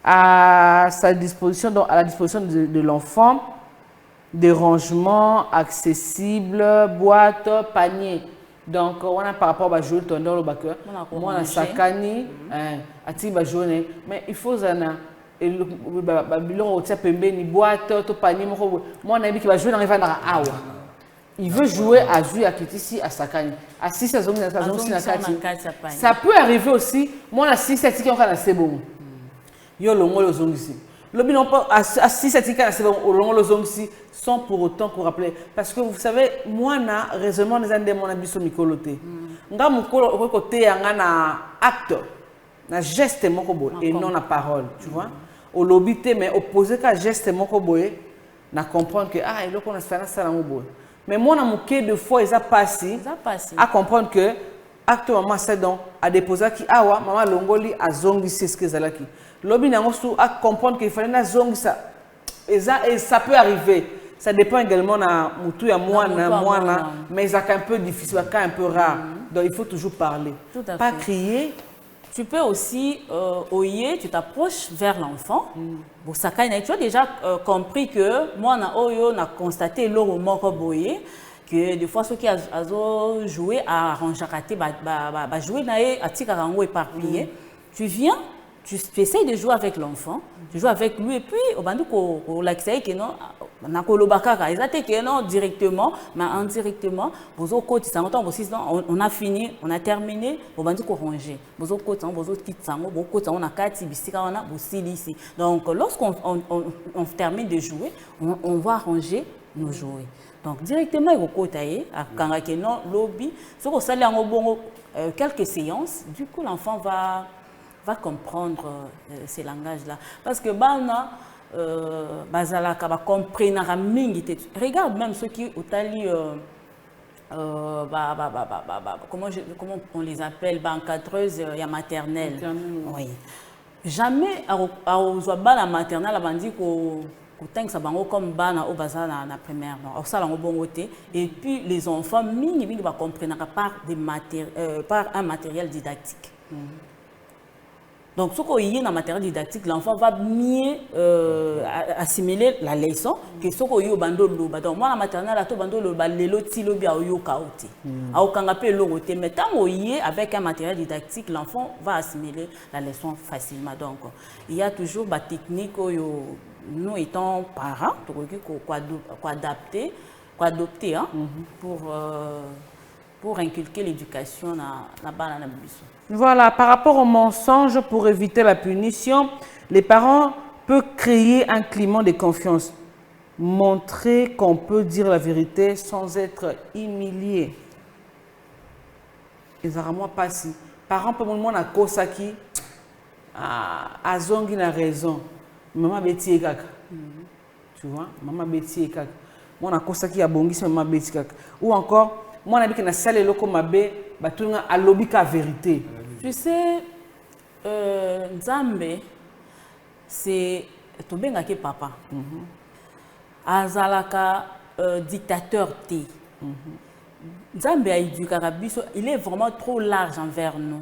à sa disposition donc à la disposition de l'enfant des rangements accessibles, boîtes, paniers. Donc, on a par rapport à jouer ton dans bac, moi on a sakani, ati ba jaune, mais il faut zana et le bilon au tient ni boîte, to panier, moi on a dit qu'il va jouer dans les vannes awa. Il veut jouer à jouer à Kitisi à sakani. À 6 saisons ça peut arriver aussi, moi on a 6 7 qui ont c'est bon. Yo longo le zone ici. Le bilan à 6 7 c'est bon au long le zone ici. Sans pour autant qu'on rappelle. Parce que vous savez, moi, je raisonnement des années de mon abisso mikoloté. Nga mukolo côté na acte, na geste mokobo et non na parole, tu vois. Au lobité mais opposé qu'à geste mokobo na comprendre que ah il faut qu'on a fait ça na mobo. Mais moi na muké de fois ils a passé à comprendre que acte maman c'est donc à déposer qui awa maman longoli a zongi c'est ce que zalaki. Lobi na ngosu à comprendre qu'il fallait na zongi ça. Et ça peut arriver. Ça dépend également de Moutou et moi, mais c'est un peu difficile, c'est un peu rare. Donc il faut toujours parler. Pas crier. Tu peux aussi, tu t'approches vers l'enfant. Bon, tu as déjà compris que moi, on a constaté que des fois, ceux qui ont joué à Ranjakate, jouer à Tikarango éparpillé, tu viens. Tu essaies de jouer avec l'enfant, tu joues avec lui et puis au bandu ko l'accès que non na ko lobakaka exactement que non directement mais indirectement bozo côté ça on a fini on a terminé au bandu ko ranger bozo côté bozo kitsango bozo côté on a kati bisika on a bosili ici donc lorsqu'on on termine de jouer on va ranger nos jouets donc directement il faut côté à kanga que non lobby ce qu'on sali en bongo quelques séances du coup l'enfant va comprendre ces langages-là. Parce que bana bazalaka ba comprendre mingi te. Regarde même ceux qui ont tali comment on les appelle encadreuses ya maternelle. Oui. Jamais à bana maternelle a bandi ko ça bango comme bana au bazana na première non ça lango bongoté et puis les enfants mingi va comprendre par un matériel didactique. Donc, ce qu'il y a dans le matériel didactique, l'enfant va mieux assimiler la leçon que ce qu'il y a au bando loba. Donc, moi, la maternelle, la bando loba, les lotis lobi a eu au kaoté. A au kangapé l'oroté. Mais tant qu'il y a avec un matériel didactique, l'enfant va assimiler la leçon facilement. Donc, il y a toujours des techniques nous étant parents, pour adopter hein, pour inculquer l'éducation dans la base. Voilà, par rapport au mensonge, pour éviter la punition, les parents peuvent créer un climat de confiance. Montrer qu'on peut dire la vérité sans être humilié. Et ça moi pas si. Parents peuvent me demander à Kosaki. azongi na raison maman beti kaka tu vois maman beti kaka moi na kosa ki abongisi maman beti kaka ou encore moi na biki na sale loko mabe batunga alobika vérité tu sais Nzambe c'est tobenga ke papa azalaka dictateur te Nzambe a éduqué biso il est vraiment trop large envers nous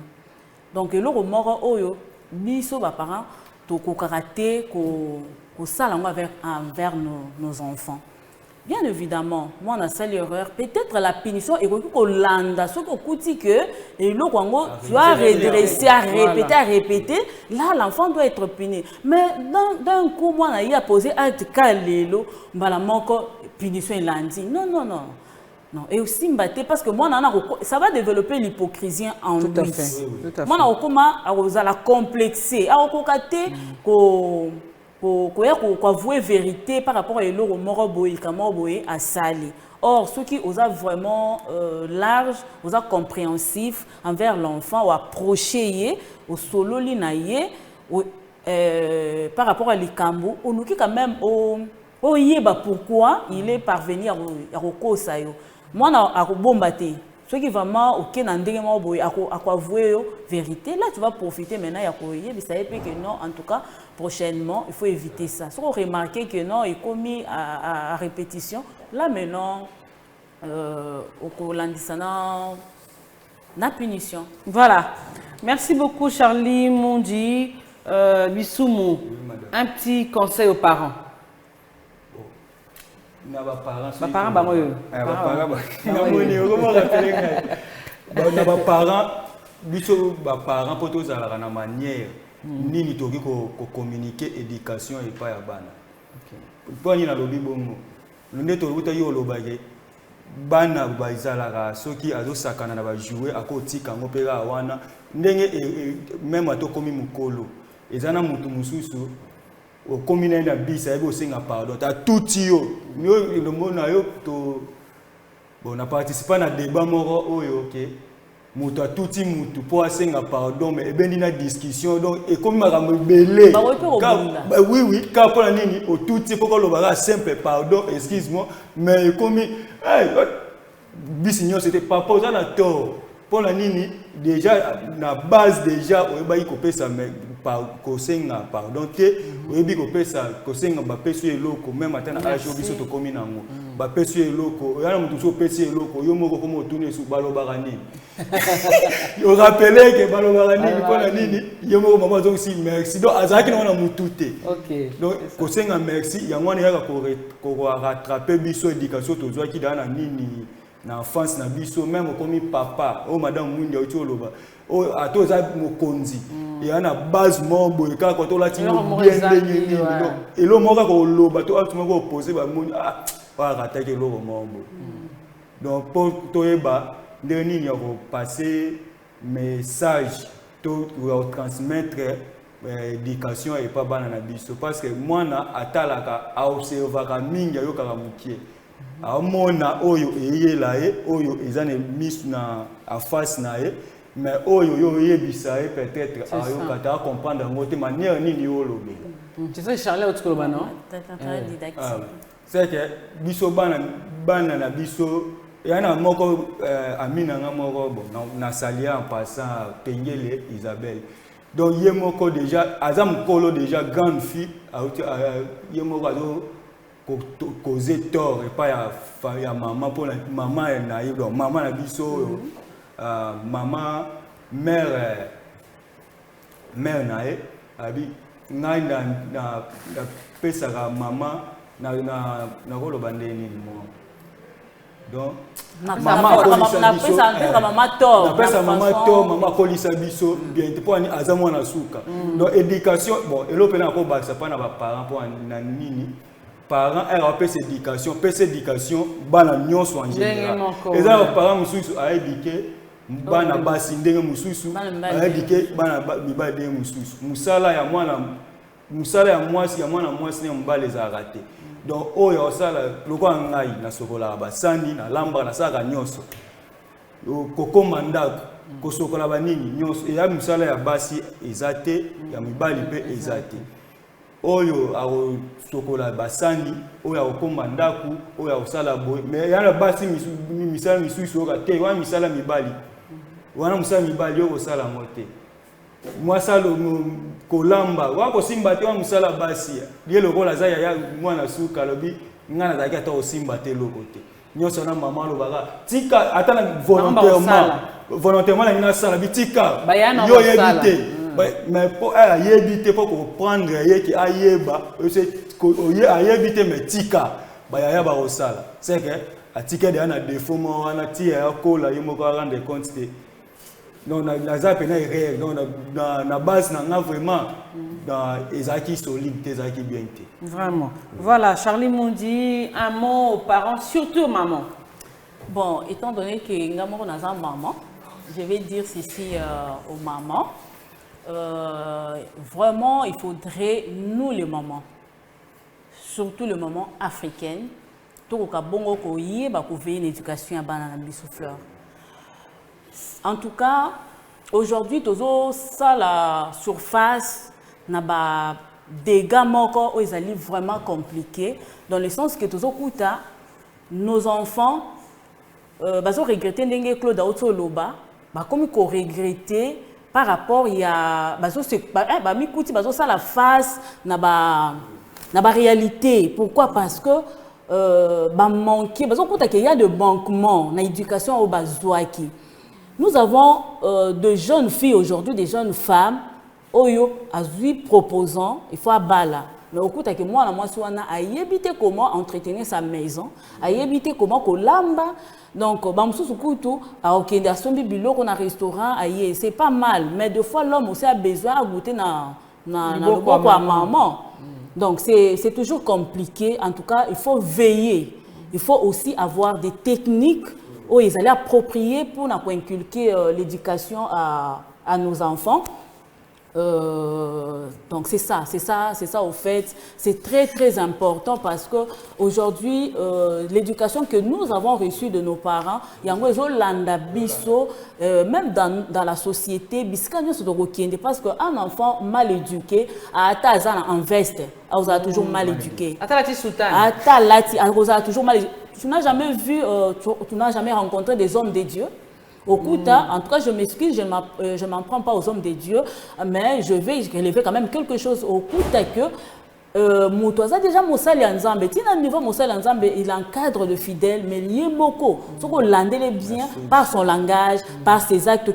donc eloko moko oyo biso ba parents to ko karaté ko sala envers nos enfants. Bien évidemment, moi, on a cette erreur. Peut-être la punition est que l'anda, ce qu'on dit que et l'eau tu dois redresser, à répéter. Là, l'enfant doit être puni. Mais d'un coup, moi, on a posé un calélo, la punition est lundi. Non. Non, et aussi parce que moi, ça va développer l'hypocrisie en tout lui. À fait. Tout à fait. Moi, on a la complexer, pour avouer vérité par rapport à l'eau à Sali. Or, ceux qui osent vraiment large, osent compréhensif envers l'enfant ou approcher au solo linaye par rapport à l'Ikambo, on nous dit quand même pourquoi il est parvenu à Rokosayo. Moi, à Bombate. Ceux qui vraiment ok à avouer vérité, là tu vas profiter maintenant il savait que non, en tout cas prochainement il faut éviter ça. Si on remarque que non est commis à répétition, là maintenant au landissana na punition. Voilà. Merci beaucoup Charlie Mondi Bissoumou. Un petit conseil aux parents. Na ba parents biso ba parents poto zala na manière nini toki ko communiquer éducation et pas ya bana. Pour ni na lobi bongo lunde to ruta yo lobage bana ba izala soki azo sakana na ba jouer akotika ngopela wana ndenge même atokomi mukolo ezana mutu mususu au communal na bisa ebo singa pardon ta tout yo le mona yo to bon na participer na débat moko oyo OK mutu atuti mutu po asenga pardon mais ebendi na discussion donc et comme makambo belé oui ka pona nini otuti poko lobaka simple pardon excuse-moi mais comme bisinyo c'était pas posa na tort pona nini déjà na base déjà oyeba ikopesa mais kosenga pardon te oyebi kopesa kosenga bapesu eloko même atana ajo biso to komi nango bapesu eloko yana mutu so pesi eloko yo moko komo tuni su balobaka nini yo rappeler que balobaka nini pona nini yo moko mama donc si merci donc azaki na mutu te OK donc kosenga merci yango wana yaka ko rattraper biso éducation to zwa ki dana nini na enfance na biso même comme papa madame Mwindi auti oloba atoza mokonzi et ana base mombo ka ko to lati bien nini et lo moka ko loba to atuma ko poser ba moni ratake lo mombo donc pour toyeba nini ya ko passer message to transmettre éducation et pas bana na biso parce que mwana atalaka a observera mingi yo kaka mukie amona oyo eyela oyo ezane mis na a face na mais oyo yo yebisa peut-être ayo kata comprendre ngote manière nini yo lobe. Tu sais Charlie au ba non? C'est que biso bana na biso yana moko amina nga moko bon na salia en passant Pengele Isabelle. Donc yé moko déjà azam kolo déjà grande fille yé moko causer tort et pas ya maman pour la maman na donc maman na biso maman mère na abi ngai na pesa ga maman na kolo bandeni mo donc maman kolisa biso bien te pour ni azamo na suka donc éducation bon elope na ko bakisa pa na ba parents pour na nini parents et éducation bana nyonso en général et ça parents mususu a éduqué bana basi ndenge mususu a éduqué bana mibale ndenge mususu musala ya mwana mwasi ne mbale za raté donc oyo sala loko ngai na sokola basani na lamba na saka nyonso koko mandako kosokola banini nyonso eya misala ya basi eza te ya mibali mpe eza te oyo akosokola basani oyo akokomba ndaku oyo akosala boye mais ya na basi misala misusu oyoka te wana misala mibali wana misala mibali oyo kosala yango te mwasalo kolamba wana kosimba te wana misala basi ye lokola aza yaya mwana suka alobi nga nazalaki ata kosimba te eloko te nyonso na mama alobaka tika ata na volontairement na ngai nasala bitika yo oyebi te mais po ayebi te po comprendre ye ki ayeba ayebi te mais tika bayaya bakosala c'est que atika deya na défaut mo wana ti ya kola ye moko arendre compte te non naza pena erreur donc na base na nga vraiment ezalaki solide te ezalaki bien te. Vraiment. Voilà, Charlie Mundi, un mot aux parents, surtout aux mamans. Bon, étant donné que nous avons une maman, je vais dire ceci aux mamans. Vraiment, il faudrait, nous les mamans, surtout les mamans africaines, tout le monde qui a une éducation à la. En tout cas, aujourd'hui, tout ça, la surface, n'a pas dégâts moko ils allaient vraiment compliqués dans le sens que nos enfants bazo regretter ndenge Claude Aotoloba comme qu'on regretter par rapport il y a bazo mikuti bazo ça la face na ba réalité. Pourquoi? Parce que manquer bazo kuta qu'il y a de manquement na éducation au bazouaki. Nous avons de jeunes filles aujourd'hui, des jeunes femmes oyo azui proposant il faut abala mais au coup que moi na moi soana a éviter comment entretenir sa maison a éviter comment kolamba donc bamsusu kutu a okende asombi biloko na restaurant aye c'est pas mal mais des fois l'homme aussi a besoin à goûter na loboko à maman donc c'est toujours compliqué. En tout cas il faut veiller, il faut aussi avoir des techniques où ils allaient approprier pour inculquer l'éducation à nos enfants. Donc c'est ça au fait, c'est très important parce que aujourd'hui l'éducation que nous avons reçue de nos parents, même dans la société, parce qu'un enfant mal éduqué, en veste, il a toujours mal éduqué. Tu n'as jamais vu, tu n'as jamais rencontré des hommes de Dieu. Au Kouta, en tout cas, je m'excuse, je m'en prends pas aux hommes de Dieu, mais je vais relever quand même quelque chose au Kouta que Moutoisa déjà Moussali Nzambe, tina niveau Moussali Nzambe, il encadre le fidèle, mais lié moko, ce qu'on l'andele bien par son langage, par ses actes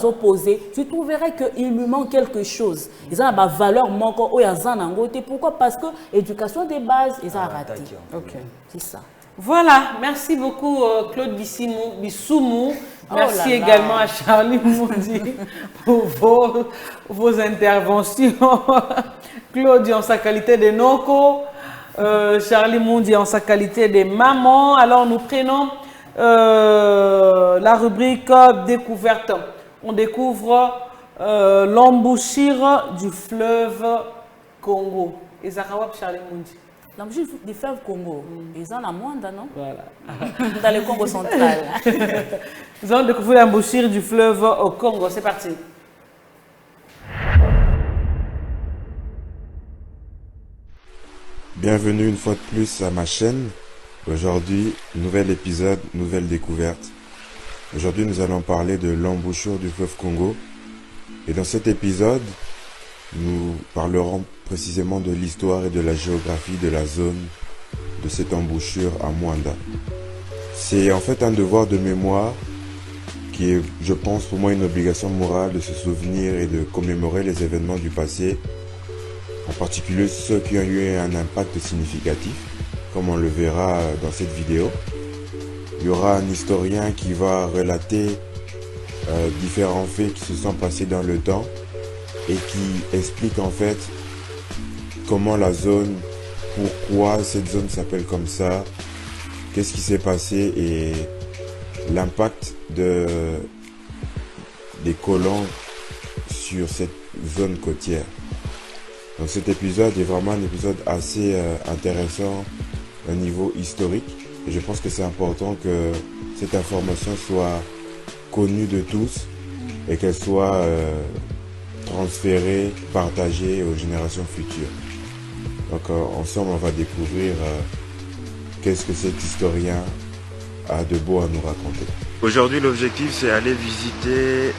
opposés, tu trouverais qu'il lui manque quelque chose. Ils ont une valeur moko ou yazan angote. Pourquoi? Parce que l'éducation des bases, ils ont raté. Ok. C'est ça. Voilà, merci beaucoup Claude Bissoumou. Merci également à Charlie Mundi pour vos interventions. Claude en sa qualité de Noko, Charlie Mundi en sa qualité de maman. Alors nous prenons la rubrique découverte. On découvre l'embouchure du fleuve Congo. Et Zarawap Charlie Mundi. L'embouchure du fleuve Congo, ils en ont moins, non? Voilà. Dans le Congo central. Nous allons découvrir l'embouchure du fleuve au Congo. C'est parti. Bienvenue une fois de plus à ma chaîne. Aujourd'hui, nouvel épisode, nouvelle découverte. Aujourd'hui, nous allons parler de l'embouchure du fleuve Congo. Et dans cet épisode, nous parlerons précisément de l'histoire et de la géographie de la zone de cette embouchure à Mwanda. C'est en fait un devoir de mémoire qui est, je pense, pour moi une obligation morale de se souvenir et de commémorer les événements du passé, en particulier ceux qui ont eu un impact significatif, comme on le verra dans cette vidéo. Il y aura un historien qui va relater différents faits qui se sont passés dans le temps et qui explique en fait comment la zone, pourquoi cette zone s'appelle comme ça, qu'est-ce qui s'est passé et l'impact des colons sur cette zone côtière. Donc cet épisode est vraiment un épisode assez intéressant au niveau historique et je pense que c'est important que cette information soit connue de tous et qu'elle soit transférée, partagée aux générations futures. Donc ensemble, on va découvrir qu'est-ce que cet historien a de beau à nous raconter. Aujourd'hui, l'objectif, c'est aller visiter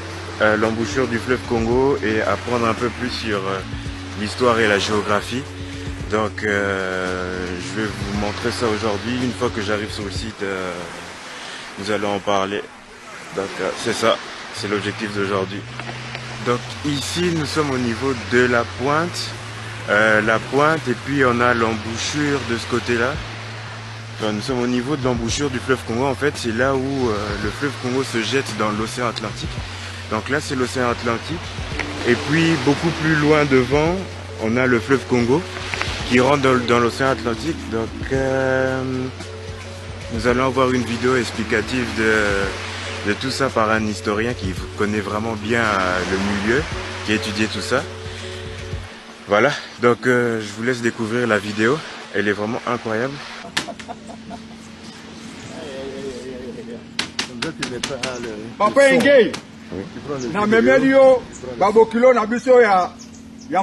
l'embouchure du fleuve Congo et apprendre un peu plus sur l'histoire et la géographie. Donc, je vais vous montrer ça aujourd'hui. Une fois que j'arrive sur le site, nous allons en parler. Donc, c'est ça, c'est l'objectif d'aujourd'hui. Donc, ici, nous sommes au niveau de la pointe. Et puis on a l'embouchure de ce côté-là. Enfin, nous sommes au niveau de l'embouchure du fleuve Congo. En fait, c'est là où le fleuve Congo se jette dans l'océan Atlantique. Donc là, c'est l'océan Atlantique. Et puis, beaucoup plus loin devant, on a le fleuve Congo qui rentre dans l'océan Atlantique. Donc, nous allons avoir une vidéo explicative de tout ça par un historien qui connaît vraiment bien le milieu, qui a étudié tout ça. Voilà, donc je vous laisse découvrir la vidéo. Elle est vraiment incroyable. Papa Engei, na memelio, babokilo na biso ya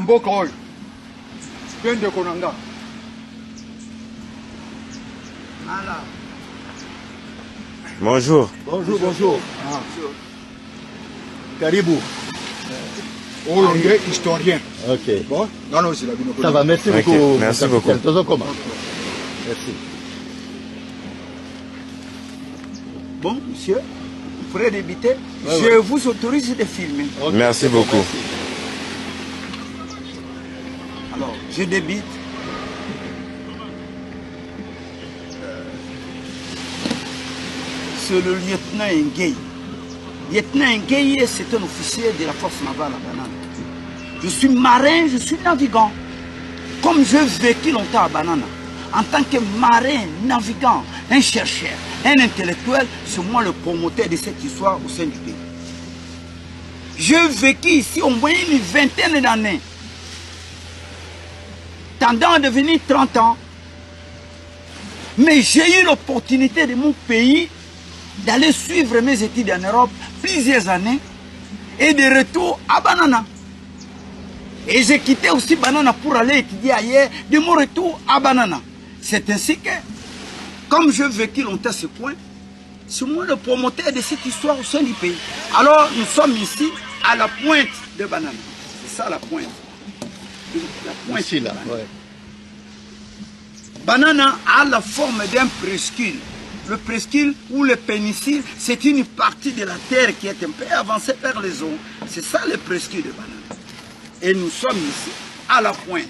mboka oyo. Twende konanga. Bonjour. Bonjour, bonjour. Karibu. Oh, on est historien. Ok. Bon, non, c'est la vie. Ça va, merci Okay, beaucoup. merci beaucoup. Merci. Bon, monsieur, vous pourrez débuter. Je vous autorise de filmer. Okay. Merci beaucoup. Alors, je débute. C'est le lieutenant Engei. Lieutenant Engei, c'est un officier de la force navale à Banane. Je suis marin, je suis navigant. Comme j'ai vécu longtemps à Banane, en tant que marin, navigant, un chercheur, un intellectuel, c'est moi le promoteur de cette histoire au sein du pays. J'ai vécu ici au moins une vingtaine d'années, tendant à devenir 30 ans. Mais j'ai eu l'opportunité de mon pays d'aller suivre mes études en Europe plusieurs années et de retour à Banana. Et j'ai quitté aussi Banana pour aller étudier ailleurs, de mon retour à Banana. C'est ainsi que, comme je vécu longtemps ce point, c'est moi le promoteur de cette histoire au sein du pays. Alors nous sommes ici à la pointe de Banana. C'est ça la pointe. La pointe Ici, là, ouais. Banana a la forme d'un presqu'île. Le presqu'île ou le péninsule, c'est une partie de la terre qui est un peu avancée vers les eaux. C'est ça le presqu'île de Banana. Et nous sommes ici à la pointe.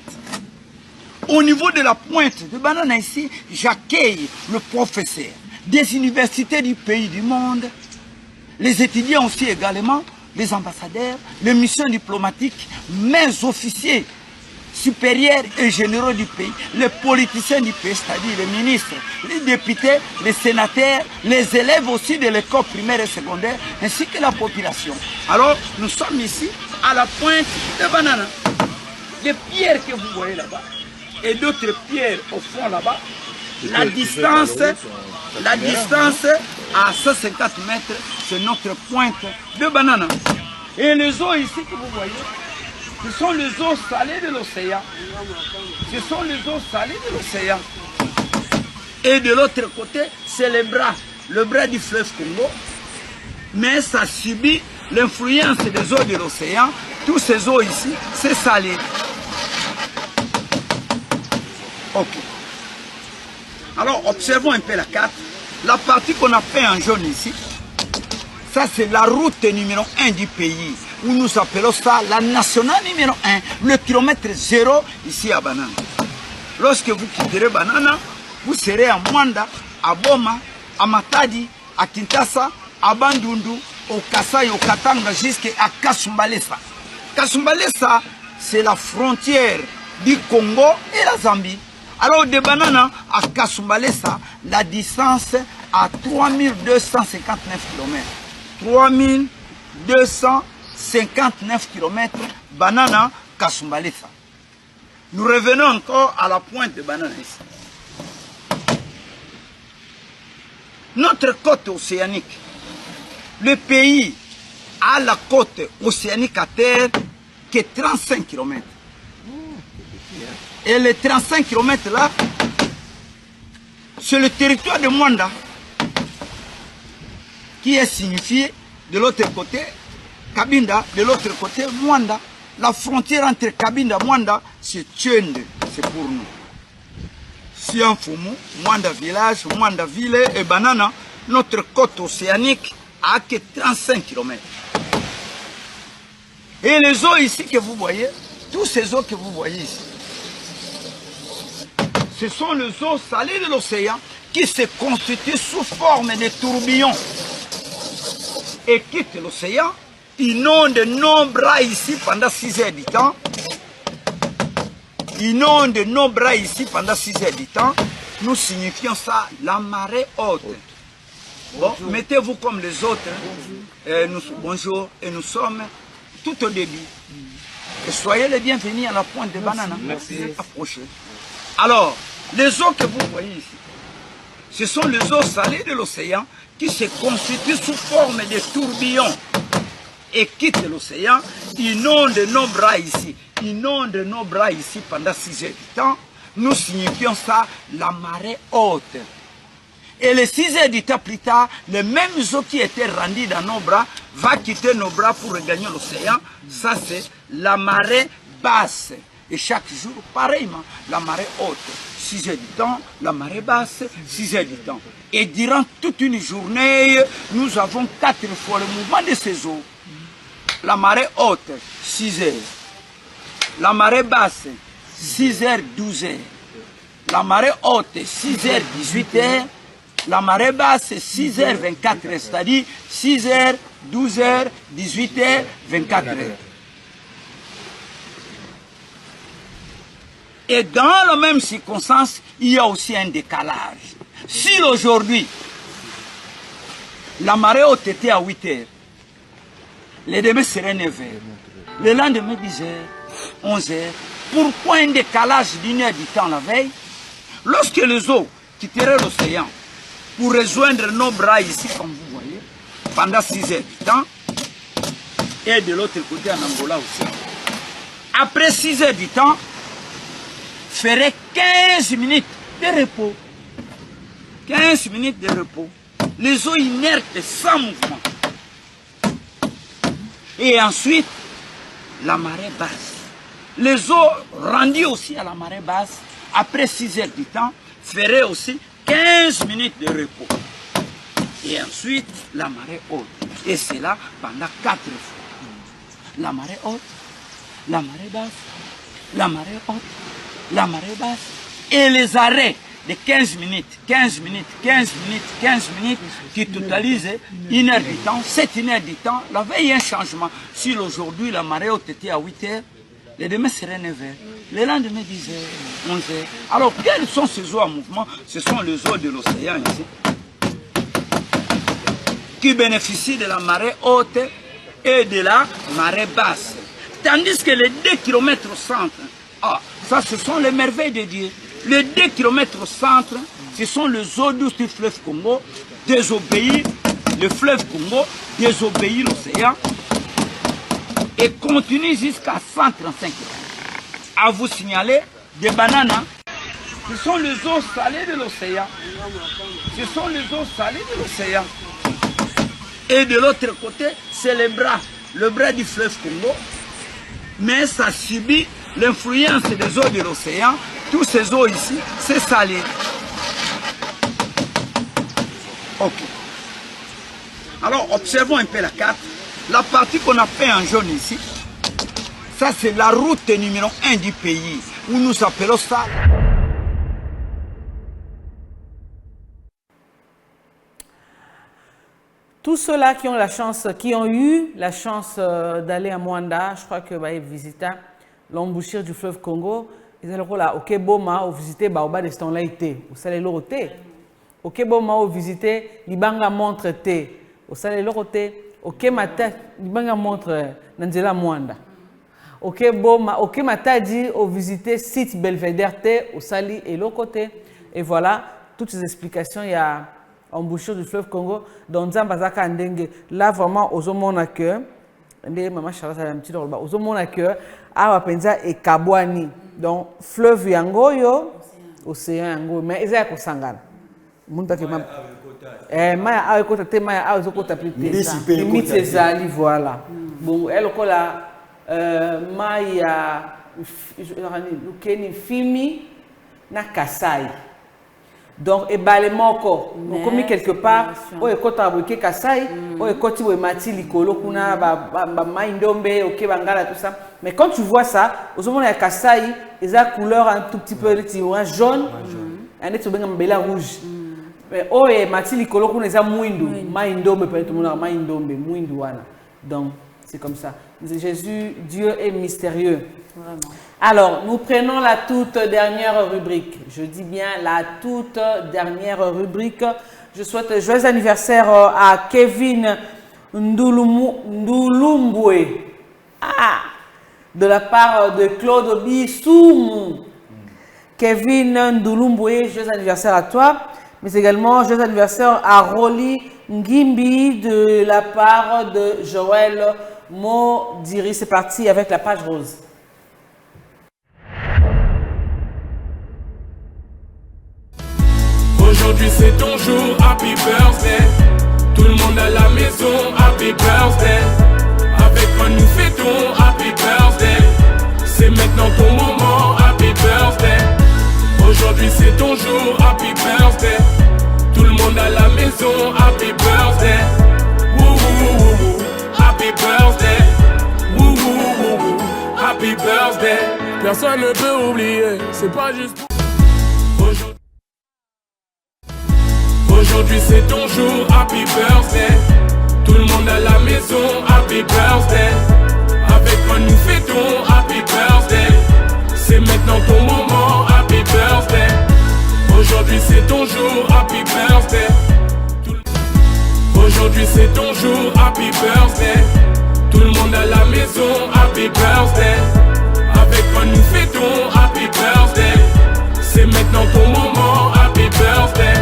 Au niveau de la pointe de Banana ici, j'accueille le professeur des universités du pays, du monde, les étudiants aussi également, les ambassadeurs, les missions diplomatiques, mes officiers supérieurs et généraux du pays, les politiciens du pays, c'est-à-dire les ministres, les députés, les sénateurs, les élèves aussi de l'école primaire et secondaire, ainsi que la population. Alors, nous sommes ici à la pointe de Banana. Les pierres que vous voyez là-bas et d'autres pierres au fond là-bas, la distance à 150 mètres, c'est notre pointe de Banana. Et les eaux ici que vous voyez, ce sont les eaux salées de l'océan. Ce sont les eaux salées de l'océan. Et de l'autre côté, c'est le bras du fleuve Congo. Mais ça subit l'influence des eaux de l'océan. Toutes ces eaux ici, c'est salé. Ok. Alors, observons un peu la carte. La partie qu'on a fait en jaune ici, ça c'est la route numéro 1 du pays, où nous appelons ça la nationale numéro 1, le kilomètre 0 ici à Banana. Lorsque vous quitterez Banana, vous serez à Mwanda, à Boma, à Matadi, à Kinshasa, à Bandundu, au Kasai, au Katanga, jusqu'à Kasumbalesa. Kasumbalesa, c'est la frontière du Congo et la Zambie. Alors de Banana à Kasumbalesa, la distance à 3259 km. 3259 km, Banana, Kasumbalesa. Nous revenons encore à la pointe de Banana ici. Notre côte océanique Le pays a la côte océanique à terre qui est 35 km. Et les 35 km là, c'est le territoire de Mwanda qui est signifié de l'autre côté, Cabinda, de l'autre côté, Mwanda. La frontière entre Cabinda et Mwanda, c'est Tchende, c'est pour nous. Sianfumu, Mwanda village, Mwanda ville et Banana, notre côte océanique a que 35 km. Et les eaux ici que vous voyez, tous ces eaux que vous voyez ici, ce sont les eaux salées de l'océan qui se constituent sous forme de tourbillons et quittent l'océan, inondent nos bras ici pendant 6 heures du temps. Inondent nos bras ici pendant 6 heures du temps. Nous signifions ça la marée haute. Bon, mettez-vous comme les autres. Bonjour. Et nous sommes tout au début. Et soyez les bienvenus à la pointe de Banana. Merci. Approchez. Alors, les eaux que vous voyez ici, ce sont les eaux salées de l'océan qui se constituent sous forme de tourbillons et quittent l'océan, inondent nos bras ici. Inondent nos bras ici pendant 6 heures du temps. Nous signifions ça la marée haute. Et les 6 heures du temps plus tard, les mêmes eaux qui étaient rendues dans nos bras vont quitter nos bras pour regagner l'océan. Ça, c'est la marée basse. Et chaque jour, pareillement, la marée haute. 6 heures du temps, la marée basse, 6 heures du temps. Et durant toute une journée, nous avons 4 fois le mouvement de ces eaux. La marée haute, 6 heures. La marée basse, 6 heures, 12 heures. La marée haute, 6 heures, 18 heures. La marée basse, 6 heures, 24 heures. C'est-à-dire 6 heures, 12 heures, 18 heures, 24 heures. Et dans la même circonstance, il y a aussi un décalage. Si aujourd'hui, la marée haute était à 8 heures, le demain serait 9 heures, le lendemain 10 heures, 11 heures. Pourquoi un décalage d'une heure du temps la veille? Lorsque les eaux quitteraient l'océan pour rejoindre nos bras ici, comme vous voyez, pendant 6 heures du temps, et de l'autre côté en Angola aussi, après 6 heures du temps, ferait 15 minutes de repos. 15 minutes de repos. Les eaux inertes sans mouvement. Et ensuite, la marée basse. Les eaux rendues aussi à la marée basse, après 6 heures du temps, feraient aussi 15 minutes de repos. Et ensuite, la marée haute. Et c'est là pendant 4 fois. La marée haute, la marée basse, la marée haute, la marée basse. Et les arrêts de 15 minutes, 15 minutes, 15 minutes, 15 minutes, qui totalisent 1 heure du temps, 7 heures du temps. La veille, il y a un changement. Si aujourd'hui, la marée haute était à 8 heures, le demain serait 9 heures, le lendemain 10 heures, 11 heures. Alors, quelles sont ces eaux en mouvement? Ce sont les eaux de l'océan ici, qui bénéficient de la marée haute et de la marée basse. Tandis que les 2 km au centre, ça, ce sont les merveilles de Dieu. Les 2 km au centre, ce sont les eaux douces du fleuve Congo, désobéir le fleuve Congo, désobéir l'océan, et continue jusqu'à 135 km. À vous signaler, des bananes, ce sont les eaux salées de l'océan. Ce sont les eaux salées de l'océan. Et de l'autre côté, c'est le bras du fleuve Congo. Mais ça subit l'influence des eaux de l'océan. Toutes ces eaux ici, c'est salé. Ok. Alors, observons un peu la carte. La partie qu'on a fait en jaune ici, ça c'est la route numéro 1 du pays, où nous appelons ça. Tous ceux-là qui ont eu la chance d'aller à Mwanda, je crois que ils visiter l'embouchure du fleuve Congo. Ils ont là, ok boma, au visiter baoba de ce là été, au salé l'oroté. Ok boma, au visiter libanga montre té, au salé l'oroté. Ok mata libanga montre nanzela Mwanda. Ok boma, ok mata dit au visiter site Belvedere té, au sali et l'autre côté. Et voilà toutes ces explications. Il y a embouchure du fleuve Congo, dans Nzambazaka Ndenge. Là, vraiment, aux hommes que, maman Charlotte a un petit rôle, aux hommes que, Awa Penza et Kabouani. Donc, fleuve Yangoyo, océan Yango, mais ils ont Sangana. Maya a écouté te Maya a écouté plus tard. Limite ces ali voilà. Bon elle kola Maya lukeni Fimi na Kasai. Donc et balé moko comme quelque part o écouté aboké Kasai o écouté bo mati likolo kuna ba maindombe OK bangala tout ça. Mais quand tu vois ça, aux hommes ya Kasai, ils ont couleur un tout petit peu jaune, un petit peu rouge. Oh, et Mathilde Koloko n'est pas mouindou, maïndombe peut-être mon maïndombe, mouindouana. Donc c'est comme ça. Jésus, Dieu est mystérieux. Vraiment. Alors nous prenons la toute dernière rubrique. Je dis bien la toute dernière rubrique. Je souhaite joyeux anniversaire à Kevin Ndulumbwe. De la part de Claude Bissoumou. Kevin Ndulumbwe, joyeux anniversaire à toi. Mais également, joyeux anniversaire à Rolly Ngimbi de la part de Joël Modiri. C'est parti avec la page rose. Aujourd'hui c'est ton jour, happy birthday. Tout le monde à la maison, happy birthday. Avec moi nous fêtons, happy birthday. C'est maintenant ton moment, happy birthday. Aujourd'hui c'est ton jour, happy birthday. Tout le monde à la maison, happy birthday. Woo woo woo woo, happy birthday. Woo woo woo woo, happy birthday. Personne ne peut oublier, c'est pas juste Aujourd'hui c'est ton jour, happy birthday. Tout le monde à la maison, happy birthday. Avec moi nous fêtons, happy birthday. C'est maintenant ton moment, happy birthday. Aujourd'hui c'est ton jour, happy birthday. Aujourd'hui c'est ton jour, happy birthday. Tout le monde à la maison, happy birthday. Avec moi nous fêtons, happy birthday. C'est maintenant ton moment, happy birthday.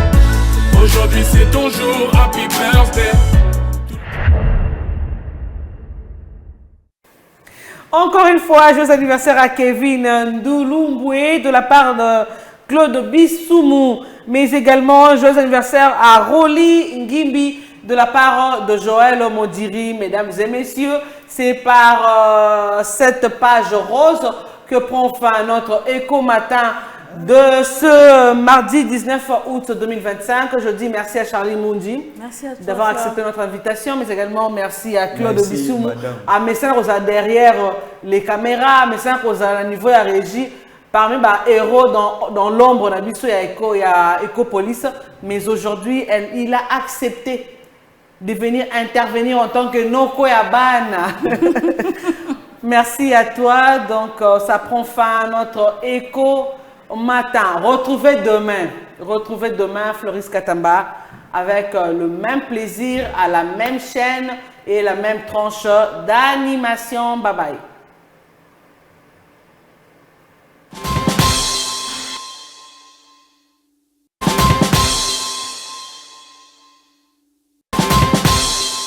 Aujourd'hui c'est ton jour, happy birthday. Encore une fois, joyeux anniversaire à Kevin Ndulumbwe de la part de Claude Bissoumou, mais également joyeux anniversaire à Rolly Ngimbi de la part de Joël Modiri. Mesdames et messieurs, c'est par cette page rose que prend fin notre écho matin de ce mardi 19 août 2025. Je dis merci à Charlie Mundi d'avoir accepté notre invitation, mais également merci à Claude Bissoumou, à Messin Rosa derrière les caméras, Messin Rosa à niveau de la régie, parmi les héros dans l'ombre, il y a Ecopolis, mais aujourd'hui, il a accepté de venir intervenir en tant que Noko Yabana. Merci à toi. Donc, ça prend fin à notre écho matin. Retrouvez demain Floris Katamba avec le même plaisir à la même chaîne et la même tranche d'animation. Bye bye.